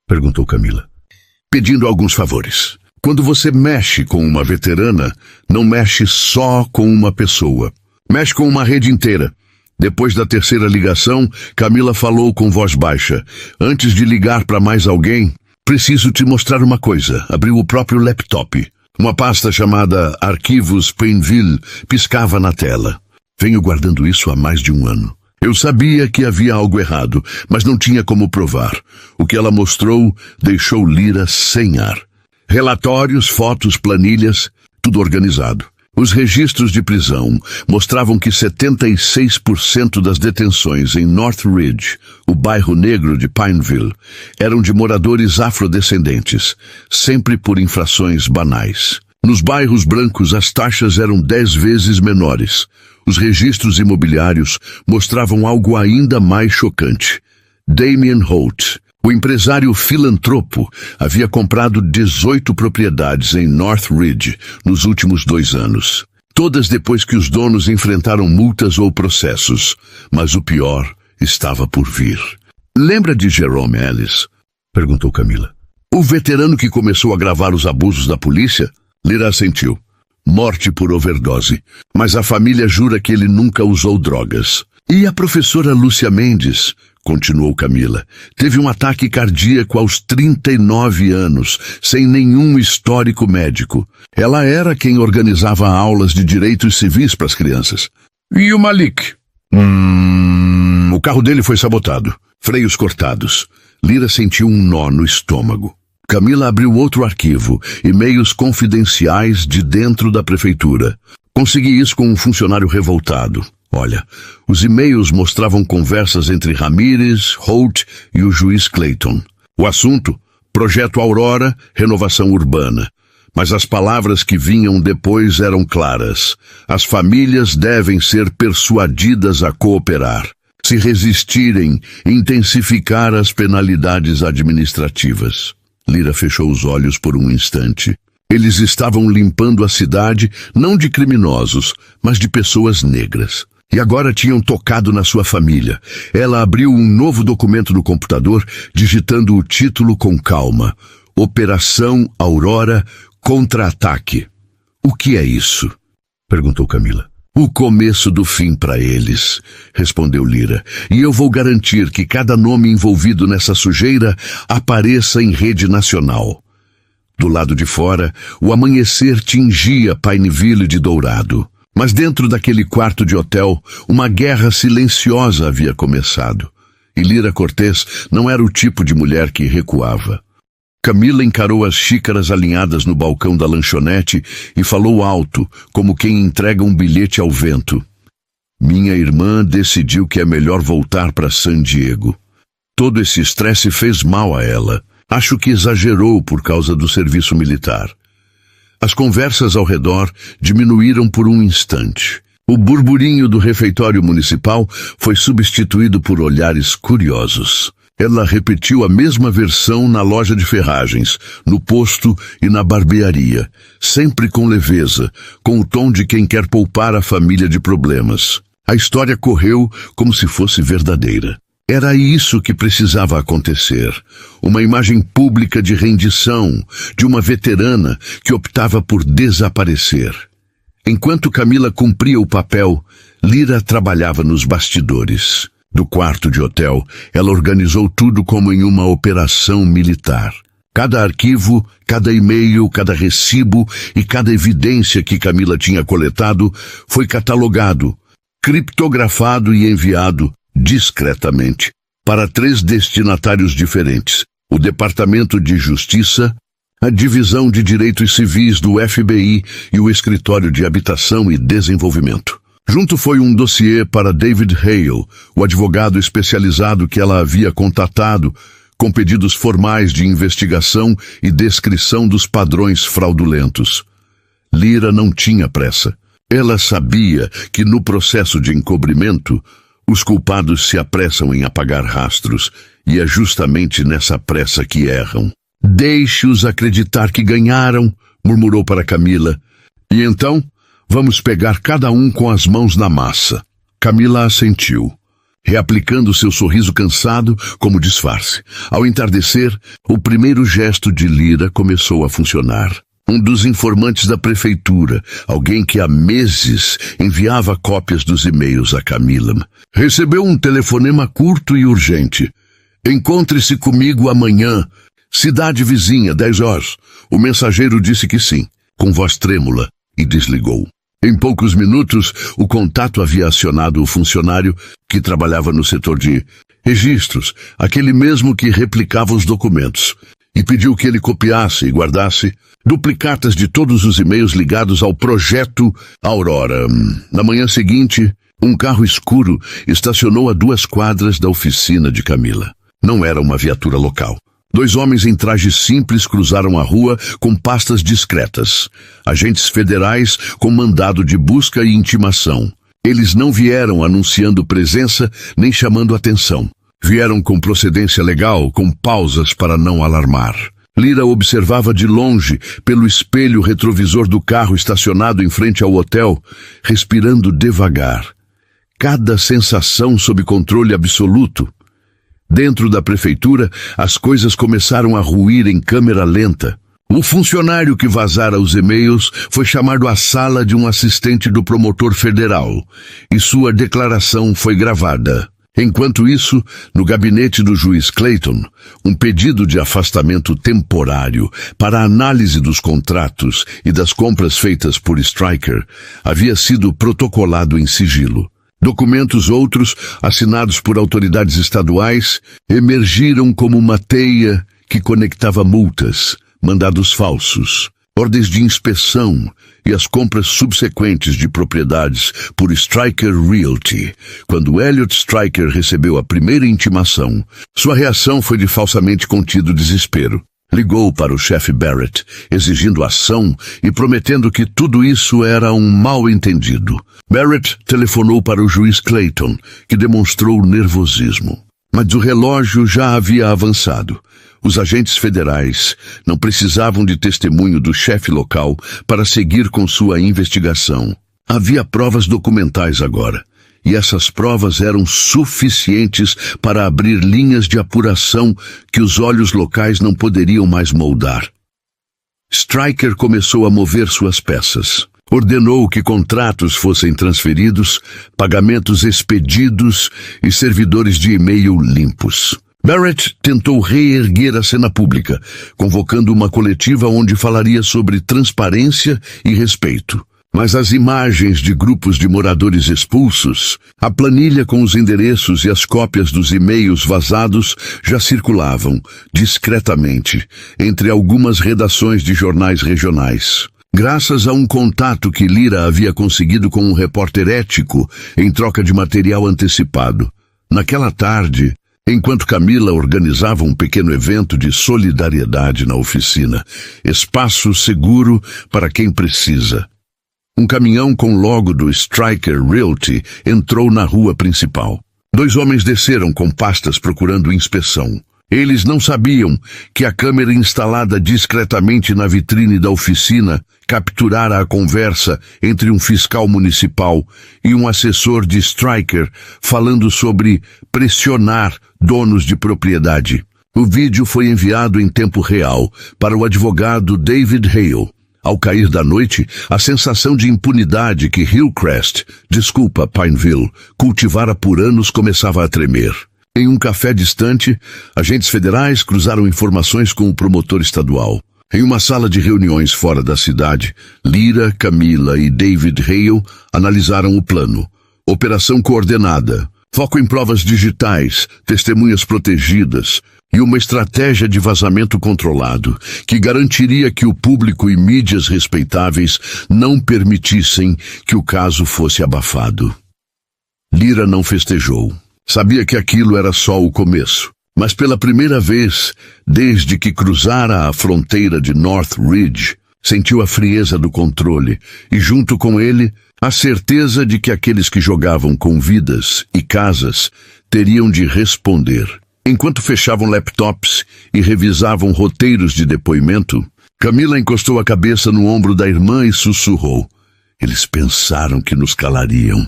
Perguntou Camila. Pedindo alguns favores. Quando você mexe com uma veterana, não mexe só com uma pessoa. Mexe com uma rede inteira. Depois da terceira ligação, Camila falou com voz baixa. Antes de ligar para mais alguém, preciso te mostrar uma coisa. Abriu o próprio laptop. Uma pasta chamada Arquivos Painville piscava na tela. Venho guardando isso há mais de um ano. Eu sabia que havia algo errado, mas não tinha como provar. O que ela mostrou deixou Lyra sem ar. Relatórios, fotos, planilhas, tudo organizado. Os registros de prisão mostravam que 76% das detenções em Northridge, o bairro negro de Pineville, eram de moradores afrodescendentes, sempre por infrações banais. Nos bairros brancos, as taxas eram 10 vezes menores. Os registros imobiliários mostravam algo ainda mais chocante. Damien Holt, o empresário filantropo, havia comprado 18 propriedades em Northridge nos últimos 2 anos. Todas depois que os donos enfrentaram multas ou processos. Mas o pior estava por vir. Lembra de Jerome Ellis? Perguntou Camila. O veterano que começou a gravar os abusos da polícia? Lyra assentiu. Morte por overdose. Mas a família jura que ele nunca usou drogas. E a professora Lúcia Mendes, continuou Camila, teve um ataque cardíaco aos 39 anos, sem nenhum histórico médico. Ela era quem organizava aulas de direitos civis para as crianças. E o Malik? O carro dele foi sabotado. Freios cortados. Lyra sentiu um nó no estômago. Camila abriu outro arquivo, e-mails confidenciais de dentro da prefeitura. Consegui isso com um funcionário revoltado. Olha, os e-mails mostravam conversas entre Ramírez, Holt e o juiz Clayton. O assunto, Projeto Aurora, renovação urbana. Mas as palavras que vinham depois eram claras. As famílias devem ser persuadidas a cooperar. Se resistirem, intensificar as penalidades administrativas. Lira fechou os olhos por um instante. Eles estavam limpando a cidade, não de criminosos, mas de pessoas negras. E agora tinham tocado na sua família. Ela abriu um novo documento no computador, digitando o título com calma. Operação Aurora Contra-Ataque. O que é isso? Perguntou Camila. O começo do fim para eles, respondeu Lira. E eu vou garantir que cada nome envolvido nessa sujeira apareça em rede nacional. Do lado de fora, o amanhecer tingia Pineville de dourado. Mas dentro daquele quarto de hotel, uma guerra silenciosa havia começado. E Lira Cortez não era o tipo de mulher que recuava. Camila encarou as xícaras alinhadas no balcão da lanchonete e falou alto, como quem entrega um bilhete ao vento. Minha irmã decidiu que é melhor voltar para San Diego. Todo esse estresse fez mal a ela. Acho que exagerou por causa do serviço militar. As conversas ao redor diminuíram por um instante. O burburinho do refeitório municipal foi substituído por olhares curiosos. Ela repetiu a mesma versão na loja de ferragens, no posto e na barbearia, sempre com leveza, com o tom de quem quer poupar a família de problemas. A história correu como se fosse verdadeira. Era isso que precisava acontecer. Uma imagem pública de rendição, de uma veterana que optava por desaparecer. Enquanto Camila cumpria o papel, Lira trabalhava nos bastidores. Do quarto de hotel, ela organizou tudo como em uma operação militar. Cada arquivo, cada e-mail, cada recibo e cada evidência que Camila tinha coletado foi catalogado, criptografado e enviado discretamente para 3 destinatários diferentes: o Departamento de Justiça, a Divisão de Direitos Civis do FBI e o Escritório de Habitação e Desenvolvimento. Junto foi um dossiê para David Hale, o advogado especializado que ela havia contatado, com pedidos formais de investigação e descrição dos padrões fraudulentos. Lira não tinha pressa. Ela sabia que no processo de encobrimento, os culpados se apressam em apagar rastros, e é justamente nessa pressa que erram. Deixe-os acreditar que ganharam, murmurou para Camila. E então, vamos pegar cada um com as mãos na massa. Camila assentiu, reaplicando seu sorriso cansado como disfarce. Ao entardecer, o primeiro gesto de Lira começou a funcionar. Um dos informantes da prefeitura, alguém que há meses enviava cópias dos e-mails a Camila, recebeu um telefonema curto e urgente. Encontre-se comigo amanhã. Cidade vizinha, 10 horas. O mensageiro disse que sim, com voz trêmula, e desligou. Em poucos minutos, o contato havia acionado o funcionário que trabalhava no setor de registros, aquele mesmo que replicava os documentos, e pediu que ele copiasse e guardasse duplicatas de todos os e-mails ligados ao projeto Aurora. Na manhã seguinte, um carro escuro estacionou a 2 quadras da oficina de Camila. Não era uma viatura local. 2 homens em trajes simples cruzaram a rua com pastas discretas. Agentes federais com mandado de busca e intimação. Eles não vieram anunciando presença nem chamando atenção. Vieram com procedência legal, com pausas para não alarmar. Lira observava de longe, pelo espelho retrovisor do carro estacionado em frente ao hotel, respirando devagar. Cada sensação sob controle absoluto. Dentro da prefeitura, as coisas começaram a ruir em câmera lenta. O funcionário que vazara os e-mails foi chamado à sala de um assistente do promotor federal, e sua declaração foi gravada. Enquanto isso, no gabinete do juiz Clayton, um pedido de afastamento temporário para análise dos contratos e das compras feitas por Stryker havia sido protocolado em sigilo. Documentos outros, assinados por autoridades estaduais, emergiram como uma teia que conectava multas, mandados falsos, ordens de inspeção e as compras subsequentes de propriedades por Stryker Realty. Quando Elliot Stryker recebeu a primeira intimação, sua reação foi de falsamente contido desespero. Ligou para o chefe Barrett, exigindo ação e prometendo que tudo isso era um mal-entendido. Barrett telefonou para o juiz Clayton, que demonstrou nervosismo. Mas o relógio já havia avançado. Os agentes federais não precisavam de testemunho do chefe local para seguir com sua investigação. Havia provas documentais agora, e essas provas eram suficientes para abrir linhas de apuração que os olhos locais não poderiam mais moldar. Stryker começou a mover suas peças. Ordenou que contratos fossem transferidos, pagamentos expedidos e servidores de e-mail limpos. Barrett tentou reerguer a cena pública, convocando uma coletiva onde falaria sobre transparência e respeito. Mas as imagens de grupos de moradores expulsos, a planilha com os endereços e as cópias dos e-mails vazados já circulavam, discretamente, entre algumas redações de jornais regionais. Graças a um contato que Lyra havia conseguido com um repórter ético em troca de material antecipado. Naquela tarde, enquanto Camila organizava um pequeno evento de solidariedade na oficina, espaço seguro para quem precisa. Um caminhão com logo do Stryker Realty entrou na rua principal. 2 homens desceram com pastas procurando inspeção. Eles não sabiam que a câmera instalada discretamente na vitrine da oficina capturara a conversa entre um fiscal municipal e um assessor de Stryker falando sobre pressionar donos de propriedade. O vídeo foi enviado em tempo real para o advogado David Hale. Ao cair da noite, a sensação de impunidade que Pineville, cultivara por anos começava a tremer. Em um café distante, agentes federais cruzaram informações com o promotor estadual. Em uma sala de reuniões fora da cidade, Lyra, Camila e David Hale analisaram o plano. Operação coordenada, foco em provas digitais, testemunhas protegidas e uma estratégia de vazamento controlado que garantiria que o público e mídias respeitáveis não permitissem que o caso fosse abafado. Lyra não festejou. Sabia que aquilo era só o começo, mas pela primeira vez, desde que cruzara a fronteira de North Ridge, sentiu a frieza do controle e, junto com ele, a certeza de que aqueles que jogavam com vidas e casas teriam de responder. Enquanto fechavam laptops e revisavam roteiros de depoimento, Camila encostou a cabeça no ombro da irmã e sussurrou. Eles pensaram que nos calariam.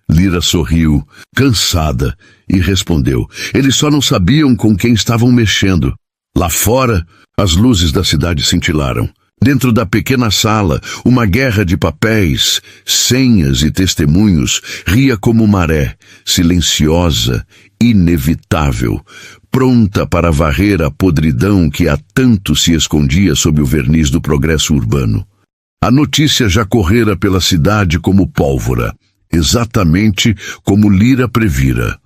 Lyra sorriu, cansada, e respondeu. Eles só não sabiam com quem estavam mexendo. Lá fora, as luzes da cidade cintilaram. Dentro da pequena sala, uma guerra de papéis, senhas e testemunhos ria como maré, silenciosa, inevitável, pronta para varrer a podridão que há tanto se escondia sob o verniz do progresso urbano. A notícia já correra pela cidade como pólvora. Exatamente como Lyra previra.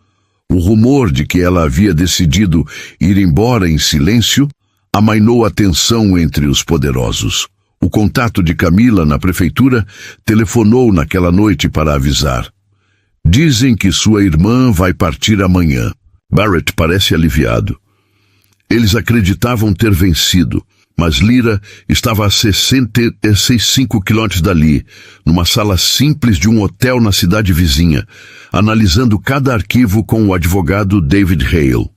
O rumor de que ela havia decidido ir embora em silêncio amainou a tensão entre os poderosos. O contato de Camila na prefeitura telefonou naquela noite para avisar. Dizem que sua irmã vai partir amanhã. Barrett parece aliviado. Eles acreditavam ter vencido, mas Lyra estava a 65 quilômetros dali, numa sala simples de um hotel na cidade vizinha, analisando cada arquivo com o advogado David Hale.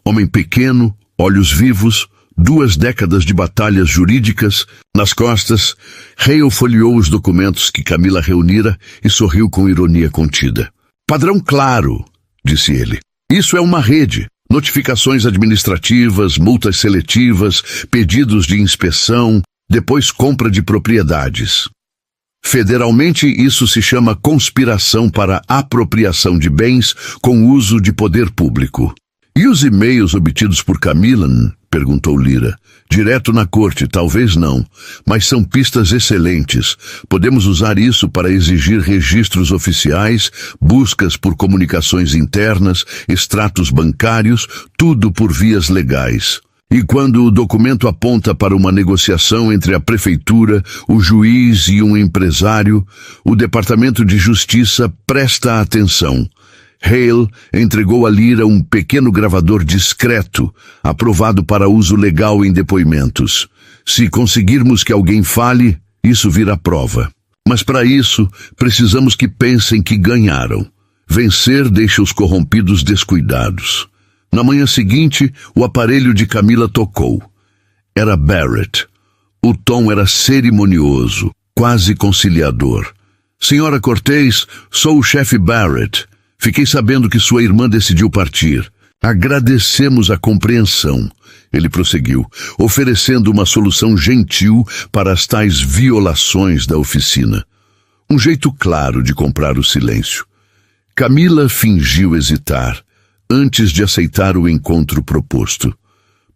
Homem pequeno, olhos vivos, 2 décadas de batalhas jurídicas nas costas, Hale folheou os documentos que Camila reunira e sorriu com ironia contida. Padrão claro, disse ele. Isso é uma rede. Notificações administrativas, multas seletivas, pedidos de inspeção, depois compra de propriedades. Federalmente, isso se chama conspiração para apropriação de bens com uso de poder público. E os e-mails obtidos por Camila? Perguntou Lyra. Direto na corte, talvez não, mas são pistas excelentes. Podemos usar isso para exigir registros oficiais, buscas por comunicações internas, extratos bancários, tudo por vias legais. E quando o documento aponta para uma negociação entre a prefeitura, o juiz e um empresário, o Departamento de Justiça presta atenção. Hale entregou a Lyra um pequeno gravador discreto, aprovado para uso legal em depoimentos. Se conseguirmos que alguém fale, isso vira prova. Mas para isso, precisamos que pensem que ganharam. Vencer deixa os corrompidos descuidados. Na manhã seguinte, o aparelho de Camila tocou. Era Barrett. O tom era cerimonioso, quase conciliador. Senhora Cortez, sou o chefe Barrett. Fiquei sabendo que sua irmã decidiu partir. Agradecemos a compreensão. Ele prosseguiu, oferecendo uma solução gentil para as tais violações da oficina. Um jeito claro de comprar o silêncio. Camila fingiu hesitar, antes de aceitar o encontro proposto.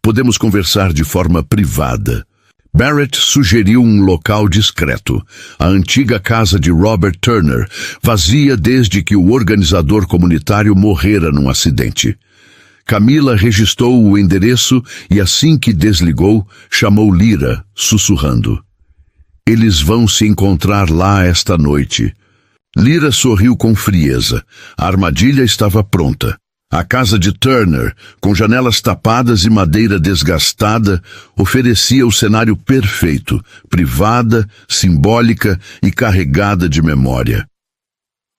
Podemos conversar de forma privada. Barrett sugeriu um local discreto, a antiga casa de Robert Turner, vazia desde que o organizador comunitário morrera num acidente. Camila registrou o endereço e assim que desligou, chamou Lyra, sussurrando. Eles vão se encontrar lá esta noite. Lyra sorriu com frieza. A armadilha estava pronta. A casa de Turner, com janelas tapadas e madeira desgastada, oferecia o cenário perfeito, privada, simbólica e carregada de memória.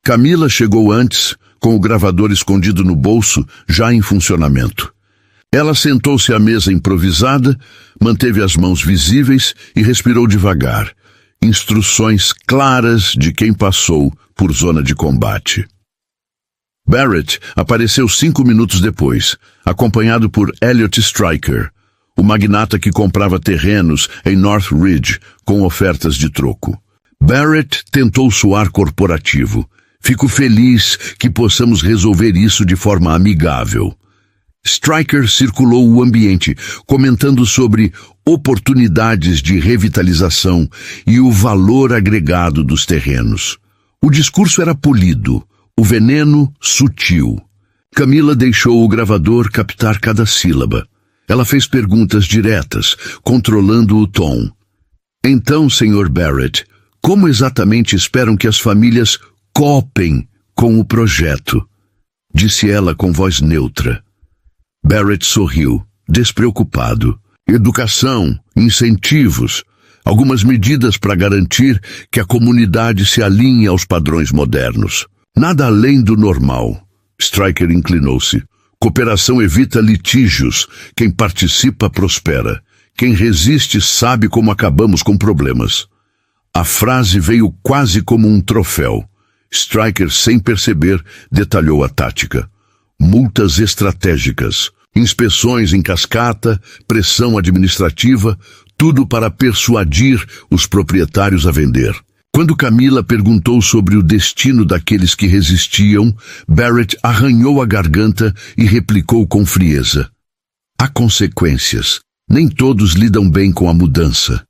Camila chegou antes, com o gravador escondido no bolso, já em funcionamento. Ela sentou-se à mesa improvisada, manteve as mãos visíveis e respirou devagar. Instruções claras de quem passou por zona de combate. Barrett apareceu 5 minutos depois, acompanhado por Elliot Stryker, o magnata que comprava terrenos em North Ridge com ofertas de troco. Barrett tentou soar corporativo. Fico feliz que possamos resolver isso de forma amigável. Stryker circulou o ambiente, comentando sobre oportunidades de revitalização e o valor agregado dos terrenos. O discurso era polido, o veneno sutil. Camila deixou o gravador captar cada sílaba. Ela fez perguntas diretas, controlando o tom. Então, Sr. Barrett, como exatamente esperam que as famílias coopem com o projeto? Disse ela com voz neutra. Barrett sorriu, despreocupado. Educação, incentivos, algumas medidas para garantir que a comunidade se alinhe aos padrões modernos. Nada além do normal. Stryker inclinou-se. Cooperação evita litígios. Quem participa prospera. Quem resiste sabe como acabamos com problemas. A frase veio quase como um troféu. Stryker, sem perceber, detalhou a tática. Multas estratégicas, inspeções em cascata, pressão administrativa, tudo para persuadir os proprietários a vender. Quando Camila perguntou sobre o destino daqueles que resistiam, Barrett arranhou a garganta e replicou com frieza. Há consequências. Nem todos lidam bem com a mudança.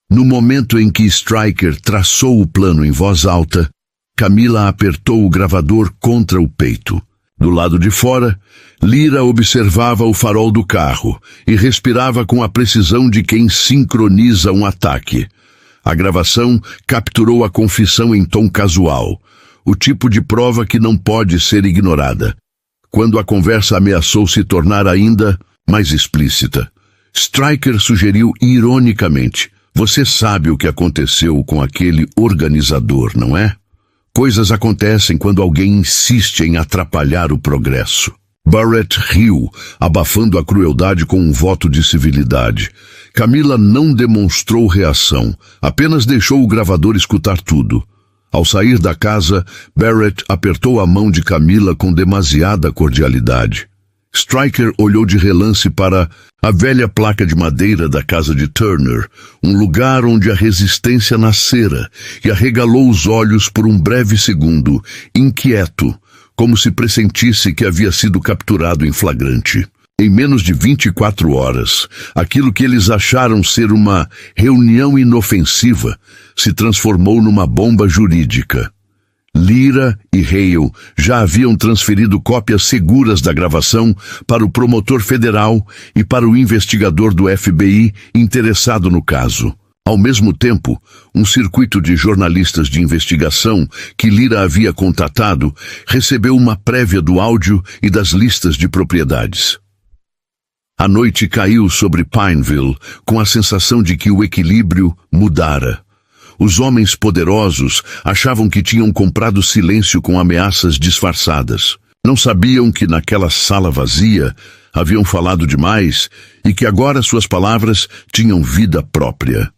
No momento em que Stryker traçou o plano em voz alta, Camila apertou o gravador contra o peito. Do lado de fora, Lyra observava o farol do carro e respirava com a precisão de quem sincroniza um ataque. A gravação capturou a confissão em tom casual, o tipo de prova que não pode ser ignorada. Quando a conversa ameaçou se tornar ainda mais explícita, Stryker sugeriu ironicamente, você sabe o que aconteceu com aquele organizador, não é? Coisas acontecem quando alguém insiste em atrapalhar o progresso. Barrett riu, abafando a crueldade com um voto de civilidade. Camila não demonstrou reação, apenas deixou o gravador escutar tudo. Ao sair da casa, Barrett apertou a mão de Camila com demasiada cordialidade. Stryker olhou de relance para a velha placa de madeira da casa de Turner, um lugar onde a resistência nascera, e arregalou os olhos por um breve segundo, inquieto, como se pressentisse que havia sido capturado em flagrante. Em menos de 24 horas, aquilo que eles acharam ser uma reunião inofensiva se transformou numa bomba jurídica. Lyra e Hale já haviam transferido cópias seguras da gravação para o promotor federal e para o investigador do FBI interessado no caso. Ao mesmo tempo, um circuito de jornalistas de investigação que Lyra havia contatado recebeu uma prévia do áudio e das listas de propriedades. A noite caiu sobre Pineville com a sensação de que o equilíbrio mudara. Os homens poderosos achavam que tinham comprado silêncio com ameaças disfarçadas. Não sabiam que naquela sala vazia haviam falado demais e que agora suas palavras tinham vida própria.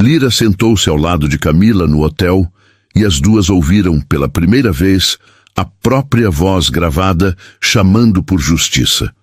Lyra sentou-se ao lado de Camila no hotel e as duas ouviram pela primeira vez a própria voz gravada chamando por justiça.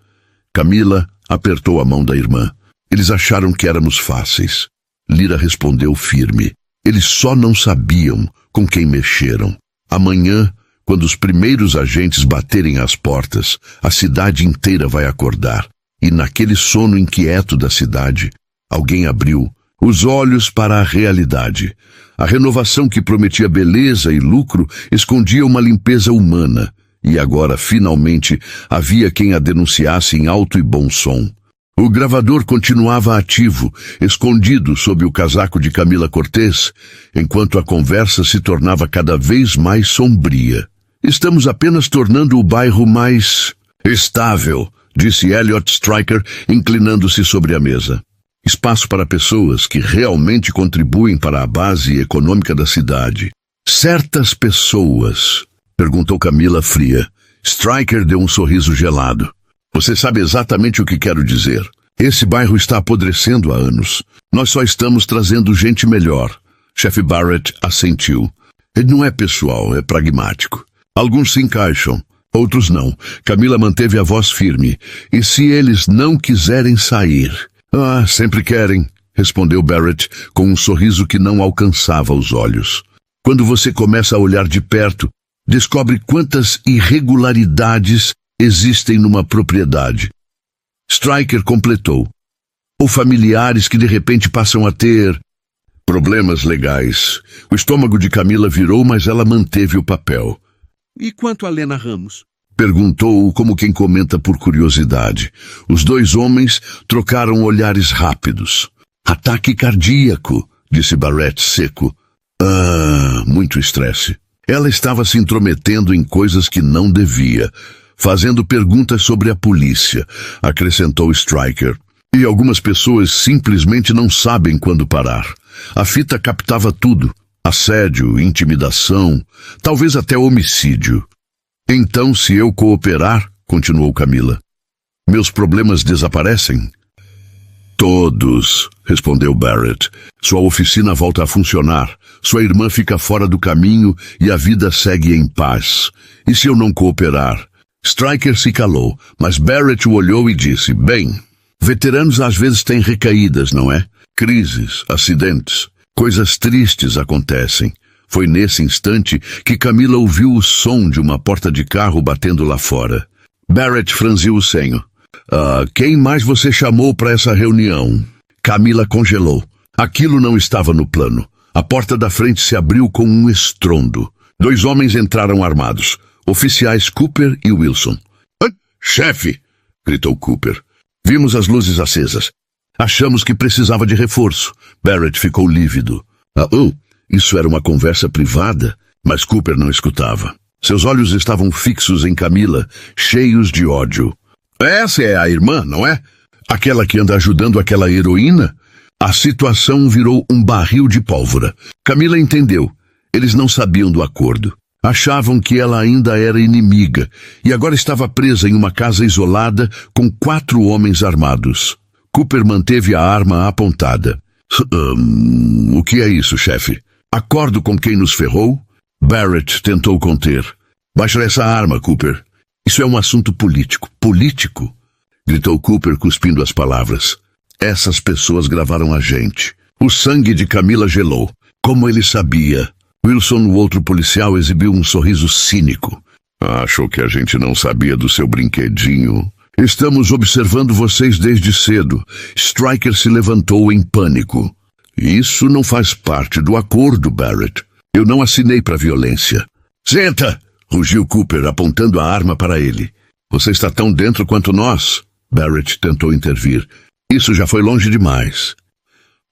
Camila apertou a mão da irmã. Eles acharam que éramos fáceis. Lyra respondeu firme. Eles só não sabiam com quem mexeram. Amanhã, quando os primeiros agentes baterem às portas, a cidade inteira vai acordar. E naquele sono inquieto da cidade, alguém abriu os olhos para a realidade. A renovação que prometia beleza e lucro escondia uma limpeza humana. E agora, finalmente, havia quem a denunciasse em alto e bom som. O gravador continuava ativo, escondido sob o casaco de Camila Cortez, enquanto a conversa se tornava cada vez mais sombria. Estamos apenas tornando o bairro mais estável, disse Elliot Stryker, inclinando-se sobre a mesa. Espaço para pessoas que realmente contribuem para a base econômica da cidade. Certas pessoas, perguntou Camila fria. Stryker deu um sorriso gelado. Você sabe exatamente o que quero dizer. Esse bairro está apodrecendo há anos. Nós só estamos trazendo gente melhor. Chefe Barrett assentiu. Ele não é pessoal, é pragmático. Alguns se encaixam, outros não. Camila manteve a voz firme. E se eles não quiserem sair? Ah, sempre querem, respondeu Barrett com um sorriso que não alcançava os olhos. Quando você começa a olhar de perto, descobre quantas irregularidades existem numa propriedade. Stryker completou. Ou familiares que de repente passam a ter problemas legais. O estômago de Camila virou, mas ela manteve o papel. E quanto a Lena Ramos? Perguntou como quem comenta por curiosidade. Os dois homens trocaram olhares rápidos. Ataque cardíaco, disse Barrett seco. Ah, muito estresse. Ela estava se intrometendo em coisas que não devia, fazendo perguntas sobre a polícia, acrescentou Stryker. E algumas pessoas simplesmente não sabem quando parar. A fita captava tudo. Assédio, intimidação, talvez até homicídio. Então, se eu cooperar, continuou Camila, meus problemas desaparecem? Todos, respondeu Barrett. Sua oficina volta a funcionar. Sua irmã fica fora do caminho e a vida segue em paz. E se eu não cooperar? Stryker se calou, mas Barrett o olhou e disse, bem, veteranos às vezes têm recaídas, não é? Crises, acidentes, coisas tristes acontecem. Foi nesse instante que Camila ouviu o som de uma porta de carro batendo lá fora. Barrett franziu o senho. Quem mais você chamou para essa reunião? Camila congelou. Aquilo não estava no plano. A porta da frente se abriu com um estrondo. 2 homens entraram armados. Oficiais Cooper e Wilson. Chefe! Gritou Cooper. Vimos as luzes acesas. Achamos que precisava de reforço. Barrett ficou lívido. Isso era uma conversa privada, mas Cooper não escutava. Seus olhos estavam fixos em Camila, cheios de ódio. Essa é a irmã, não é? Aquela que anda ajudando aquela heroína? A situação virou um barril de pólvora. Camila entendeu. Eles não sabiam do acordo. Achavam que ela ainda era inimiga e agora estava presa em uma casa isolada com 4 homens armados. Cooper manteve a arma apontada. O que é isso, chefe? Acordo com quem nos ferrou? Barrett tentou conter. Baixa essa arma, Cooper. Isso é um assunto político. Político? Gritou Cooper, cuspindo as palavras. Essas pessoas gravaram a gente. O sangue de Camila gelou. Como ele sabia? Wilson, o outro policial, exibiu um sorriso cínico. Achou que a gente não sabia do seu brinquedinho. Estamos observando vocês desde cedo. Stryker se levantou em pânico. Isso não faz parte do acordo, Barrett. Eu não assinei para violência. Senta! Rugiu Cooper, apontando a arma para ele. Você está tão dentro quanto nós. Barrett tentou intervir. Isso já foi longe demais.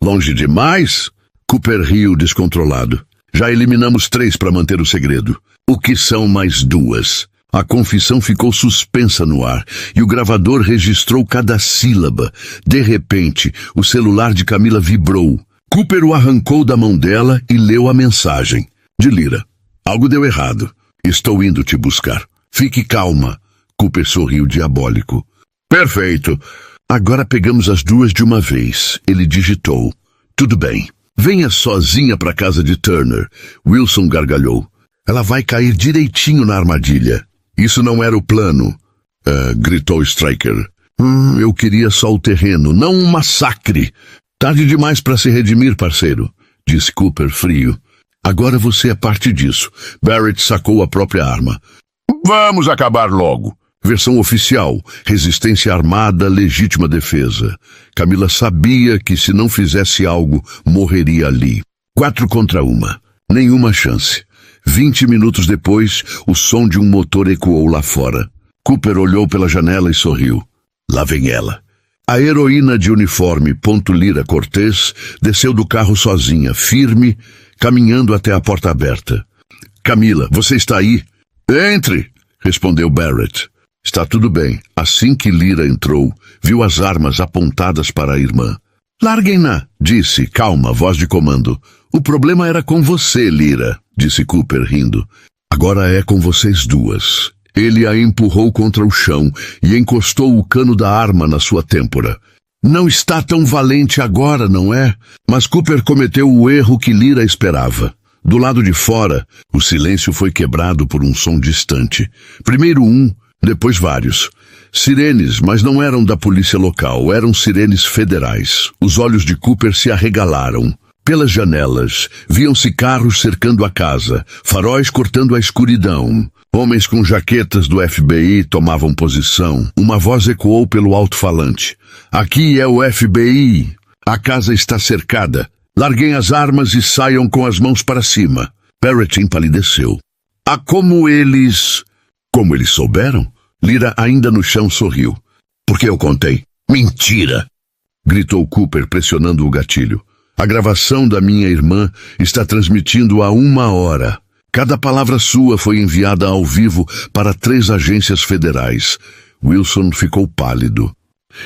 Longe demais? Cooper riu descontrolado. Já eliminamos 3 para manter o segredo. O que são mais 2? A confissão ficou suspensa no ar e o gravador registrou cada sílaba. De repente, o celular de Camila vibrou. Cooper o arrancou da mão dela e leu a mensagem. De Lyra. Algo deu errado. Estou indo te buscar. Fique calma. Cooper sorriu diabólico. Perfeito. Agora pegamos as 2 de uma vez. Ele digitou. Tudo bem. Venha sozinha para casa de Turner. Wilson gargalhou. Ela vai cair direitinho na armadilha. Isso não era o plano. Gritou Stryker. Eu queria só o terreno, não um massacre. Tarde demais para se redimir, parceiro, disse Cooper frio. Agora você é parte disso. Barrett sacou a própria arma. Vamos acabar logo. Versão oficial, resistência armada, legítima defesa. Camila sabia que se não fizesse algo, morreria ali. 4 contra 1. Nenhuma chance. 20 minutos depois, o som de um motor ecoou lá fora. Cooper olhou pela janela e sorriu. Lá vem ela. A heroína de uniforme, Lyra Cortez, desceu do carro sozinha, firme, caminhando até a porta aberta. Camila, você está aí? Entre, respondeu Barrett. Está tudo bem. Assim que Lyra entrou, viu as armas apontadas para a irmã. Larguem-na, disse, calma, voz de comando. O problema era com você, Lyra, disse Cooper rindo. Agora é com vocês 2. Ele a empurrou contra o chão e encostou o cano da arma na sua têmpora. Não está tão valente agora, não é? Mas Cooper cometeu o erro que Lyra esperava. Do lado de fora, o silêncio foi quebrado por um som distante. Primeiro um, depois vários. Sirenes, mas não eram da polícia local, eram sirenes federais. Os olhos de Cooper se arregalaram. Pelas janelas, viam-se carros cercando a casa, faróis cortando a escuridão. Homens com jaquetas do FBI tomavam posição. Uma voz ecoou pelo alto-falante. Aqui é o FBI. A casa está cercada. Larguem as armas e saiam com as mãos para cima. Barrett empalideceu. Como eles souberam? Lyra, ainda no chão, sorriu. Porque eu contei. Mentira! Gritou Cooper, pressionando o gatilho. A gravação da minha irmã está transmitindo há 1 hora. Cada palavra sua foi enviada ao vivo para 3 agências federais. Wilson ficou pálido.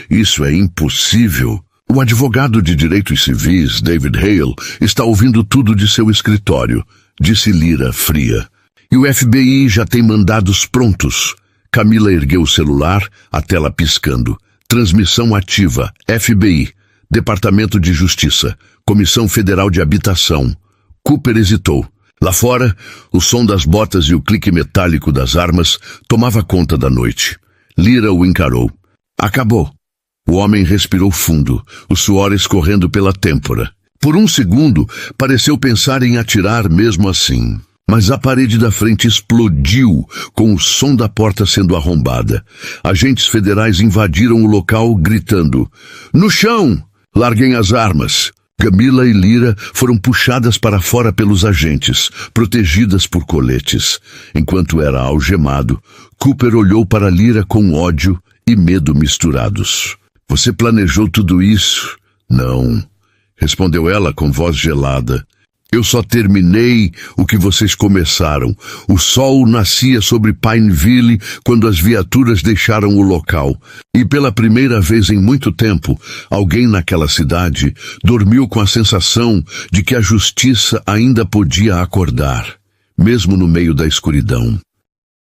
Isso é impossível. O advogado de direitos civis, David Hale, está ouvindo tudo de seu escritório, disse Lyra, fria. E o FBI já tem mandados prontos. Camila ergueu o celular, a tela piscando. Transmissão ativa, FBI, Departamento de Justiça, Comissão Federal de Habitação. Cooper hesitou. Lá fora, o som das botas e o clique metálico das armas tomava conta da noite. Lyra o encarou. Acabou. O homem respirou fundo, o suor escorrendo pela têmpora. Por um segundo, pareceu pensar em atirar mesmo assim. Mas a parede da frente explodiu com o som da porta sendo arrombada. Agentes federais invadiram o local gritando: "No chão! Larguem as armas!" Camila e Lyra foram puxadas para fora pelos agentes, protegidas por coletes. Enquanto era algemado, Cooper olhou para Lyra com ódio e medo misturados. "Você planejou tudo isso?" "Não", respondeu ela com voz gelada. "Eu só terminei o que vocês começaram. O sol nascia sobre Pineville quando as viaturas deixaram o local. E pela primeira vez em muito tempo, alguém naquela cidade dormiu com a sensação de que a justiça ainda podia acordar, mesmo no meio da escuridão.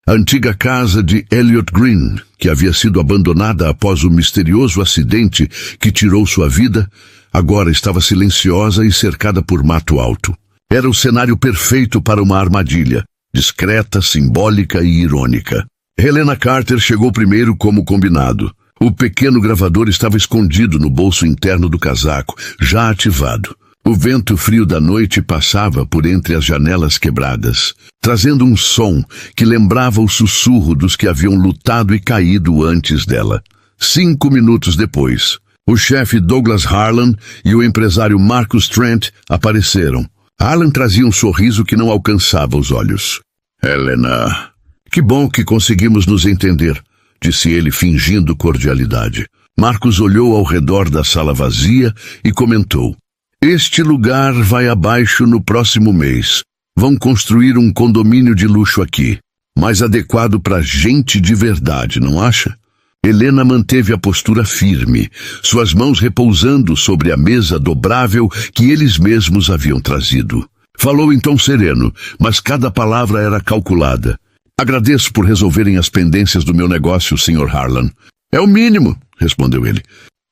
A antiga casa de Elliot Green, que havia sido abandonada após o misterioso acidente que tirou sua vida, agora estava silenciosa e cercada por mato alto. Era o cenário perfeito para uma armadilha, discreta, simbólica e irônica. Helena Carter chegou primeiro como combinado. O pequeno gravador estava escondido no bolso interno do casaco, já ativado. O vento frio da noite passava por entre as janelas quebradas, trazendo um som que lembrava o sussurro dos que haviam lutado e caído antes dela. 5 minutos depois, o chefe Douglas Harlan e o empresário Marcus Trent apareceram. Harlan trazia um sorriso que não alcançava os olhos. "Helena, que bom que conseguimos nos entender", disse ele fingindo cordialidade. Marcus olhou ao redor da sala vazia e comentou: Este lugar vai abaixo no próximo mês. Vão construir um condomínio de luxo aqui, mais adequado para gente de verdade, não acha? Helena manteve a postura firme, suas mãos repousando sobre a mesa dobrável que eles mesmos haviam trazido. Falou em tom sereno, mas cada palavra era calculada. Agradeço por resolverem as pendências do meu negócio, Sr. Harlan. É o mínimo, respondeu ele.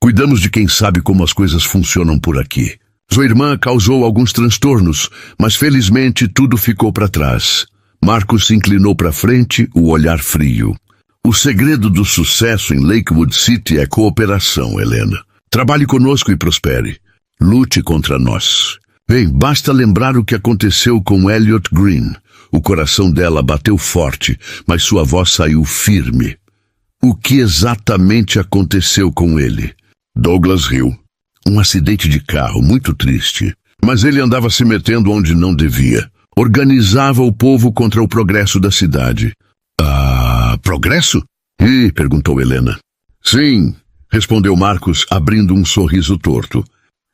Cuidamos de quem sabe como as coisas funcionam por aqui. Sua irmã causou alguns transtornos, mas felizmente tudo ficou para trás. Marcos se inclinou para frente, o olhar frio. O segredo do sucesso em Lakewood City é cooperação, Helena. Trabalhe conosco e prospere. Lute contra nós. Bem, basta lembrar o que aconteceu com Elliot Green. O coração dela bateu forte, mas sua voz saiu firme. O que exatamente aconteceu com ele? Douglas riu. Um acidente de carro, muito triste. Mas ele andava se metendo onde não devia. Organizava o povo contra o progresso da cidade. Progresso? Perguntou Helena. Sim, respondeu Marcos, abrindo um sorriso torto.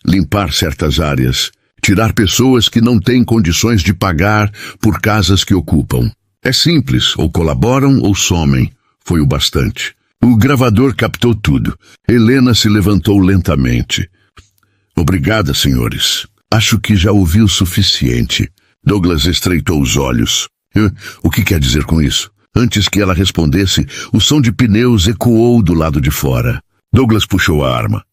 Limpar certas áreas. Tirar pessoas que não têm condições de pagar por casas que ocupam. É simples, ou colaboram ou somem. Foi o bastante. O gravador captou tudo. Helena se levantou lentamente. Obrigada, senhores. Acho que já ouvi o suficiente. Douglas estreitou os olhos. O que quer dizer com isso? Antes que ela respondesse, o som de pneus ecoou do lado de fora. Douglas puxou a arma.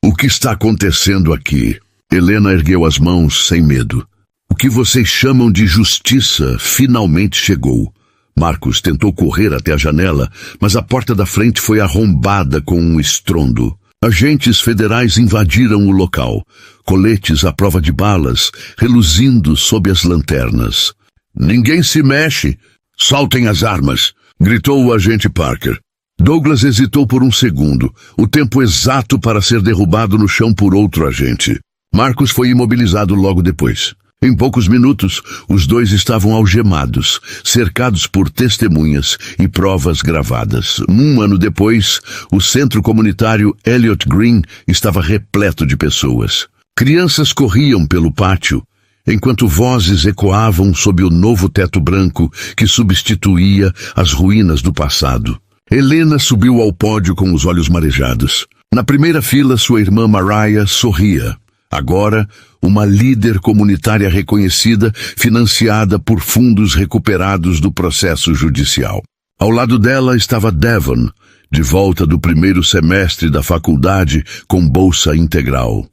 O que está acontecendo aqui? Helena ergueu as mãos sem medo. O que vocês chamam de justiça finalmente chegou. Marcos tentou correr até a janela, mas a porta da frente foi arrombada com um estrondo. Agentes federais invadiram o local, coletes à prova de balas, reluzindo sob as lanternas. Ninguém se mexe! Soltem as armas! Gritou o agente Parker. Douglas hesitou por um segundo, o tempo exato para ser derrubado no chão por outro agente. Marcos foi imobilizado logo depois. Em poucos minutos, os dois estavam algemados, cercados por testemunhas e provas gravadas. Um ano depois, o centro comunitário Elliot Green estava repleto de pessoas. Crianças corriam pelo pátio, enquanto vozes ecoavam sob o novo teto branco que substituía as ruínas do passado. Helena subiu ao pódio com os olhos marejados. Na primeira fila, sua irmã Mariah sorria. Agora, uma líder comunitária reconhecida, financiada por fundos recuperados do processo judicial. Ao lado dela estava Devon, de volta do primeiro semestre da faculdade com bolsa integral.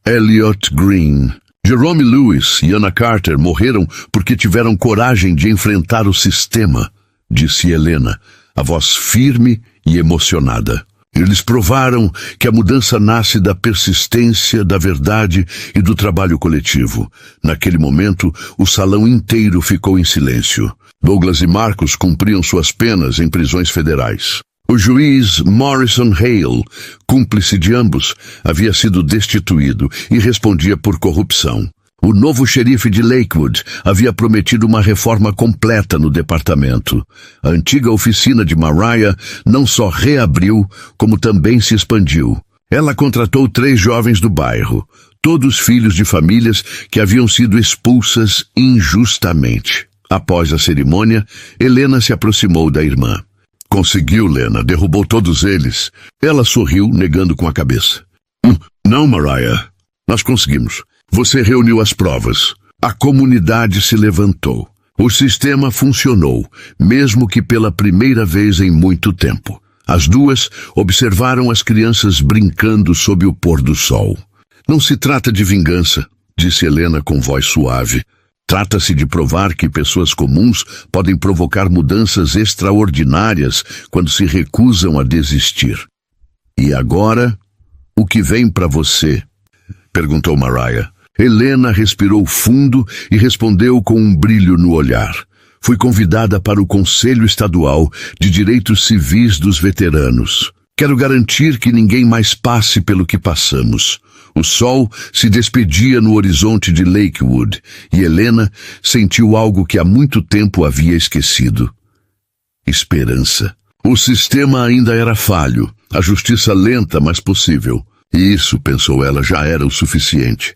Elliot Green, Jerome Lewis e Anna Carter morreram porque tiveram coragem de enfrentar o sistema, disse Helena, a voz firme e emocionada. Eles provaram que a mudança nasce da persistência, da verdade e do trabalho coletivo. Naquele momento, o salão inteiro ficou em silêncio. Douglas e Marcos cumpriam suas penas em prisões federais. O juiz Morrison Hale, cúmplice de ambos, havia sido destituído e respondia por corrupção. O novo xerife de Lakewood havia prometido uma reforma completa no departamento. A antiga oficina de Mariah não só reabriu, como também se expandiu. Ela contratou 3 jovens do bairro, todos filhos de famílias que haviam sido expulsas injustamente. Após a cerimônia, Helena se aproximou da irmã. Conseguiu, Lena, derrubou todos eles. Ela sorriu, negando com a cabeça. Não, Mariah. Nós conseguimos. Você reuniu as provas. A comunidade se levantou. O sistema funcionou, mesmo que pela primeira vez em muito tempo. As duas observaram as crianças brincando sob o pôr do sol. Não se trata de vingança, disse Helena com voz suave. Trata-se de provar que pessoas comuns podem provocar mudanças extraordinárias quando se recusam a desistir. E agora, o que vem para você? Perguntou Mariah. Helena respirou fundo e respondeu com um brilho no olhar. Fui convidada para o Conselho Estadual de Direitos Civis dos Veteranos. Quero garantir que ninguém mais passe pelo que passamos. O sol se despedia no horizonte de Lakewood e Helena sentiu algo que há muito tempo havia esquecido. Esperança. O sistema ainda era falho, a justiça lenta, mas possível. Isso, pensou ela, já era o suficiente.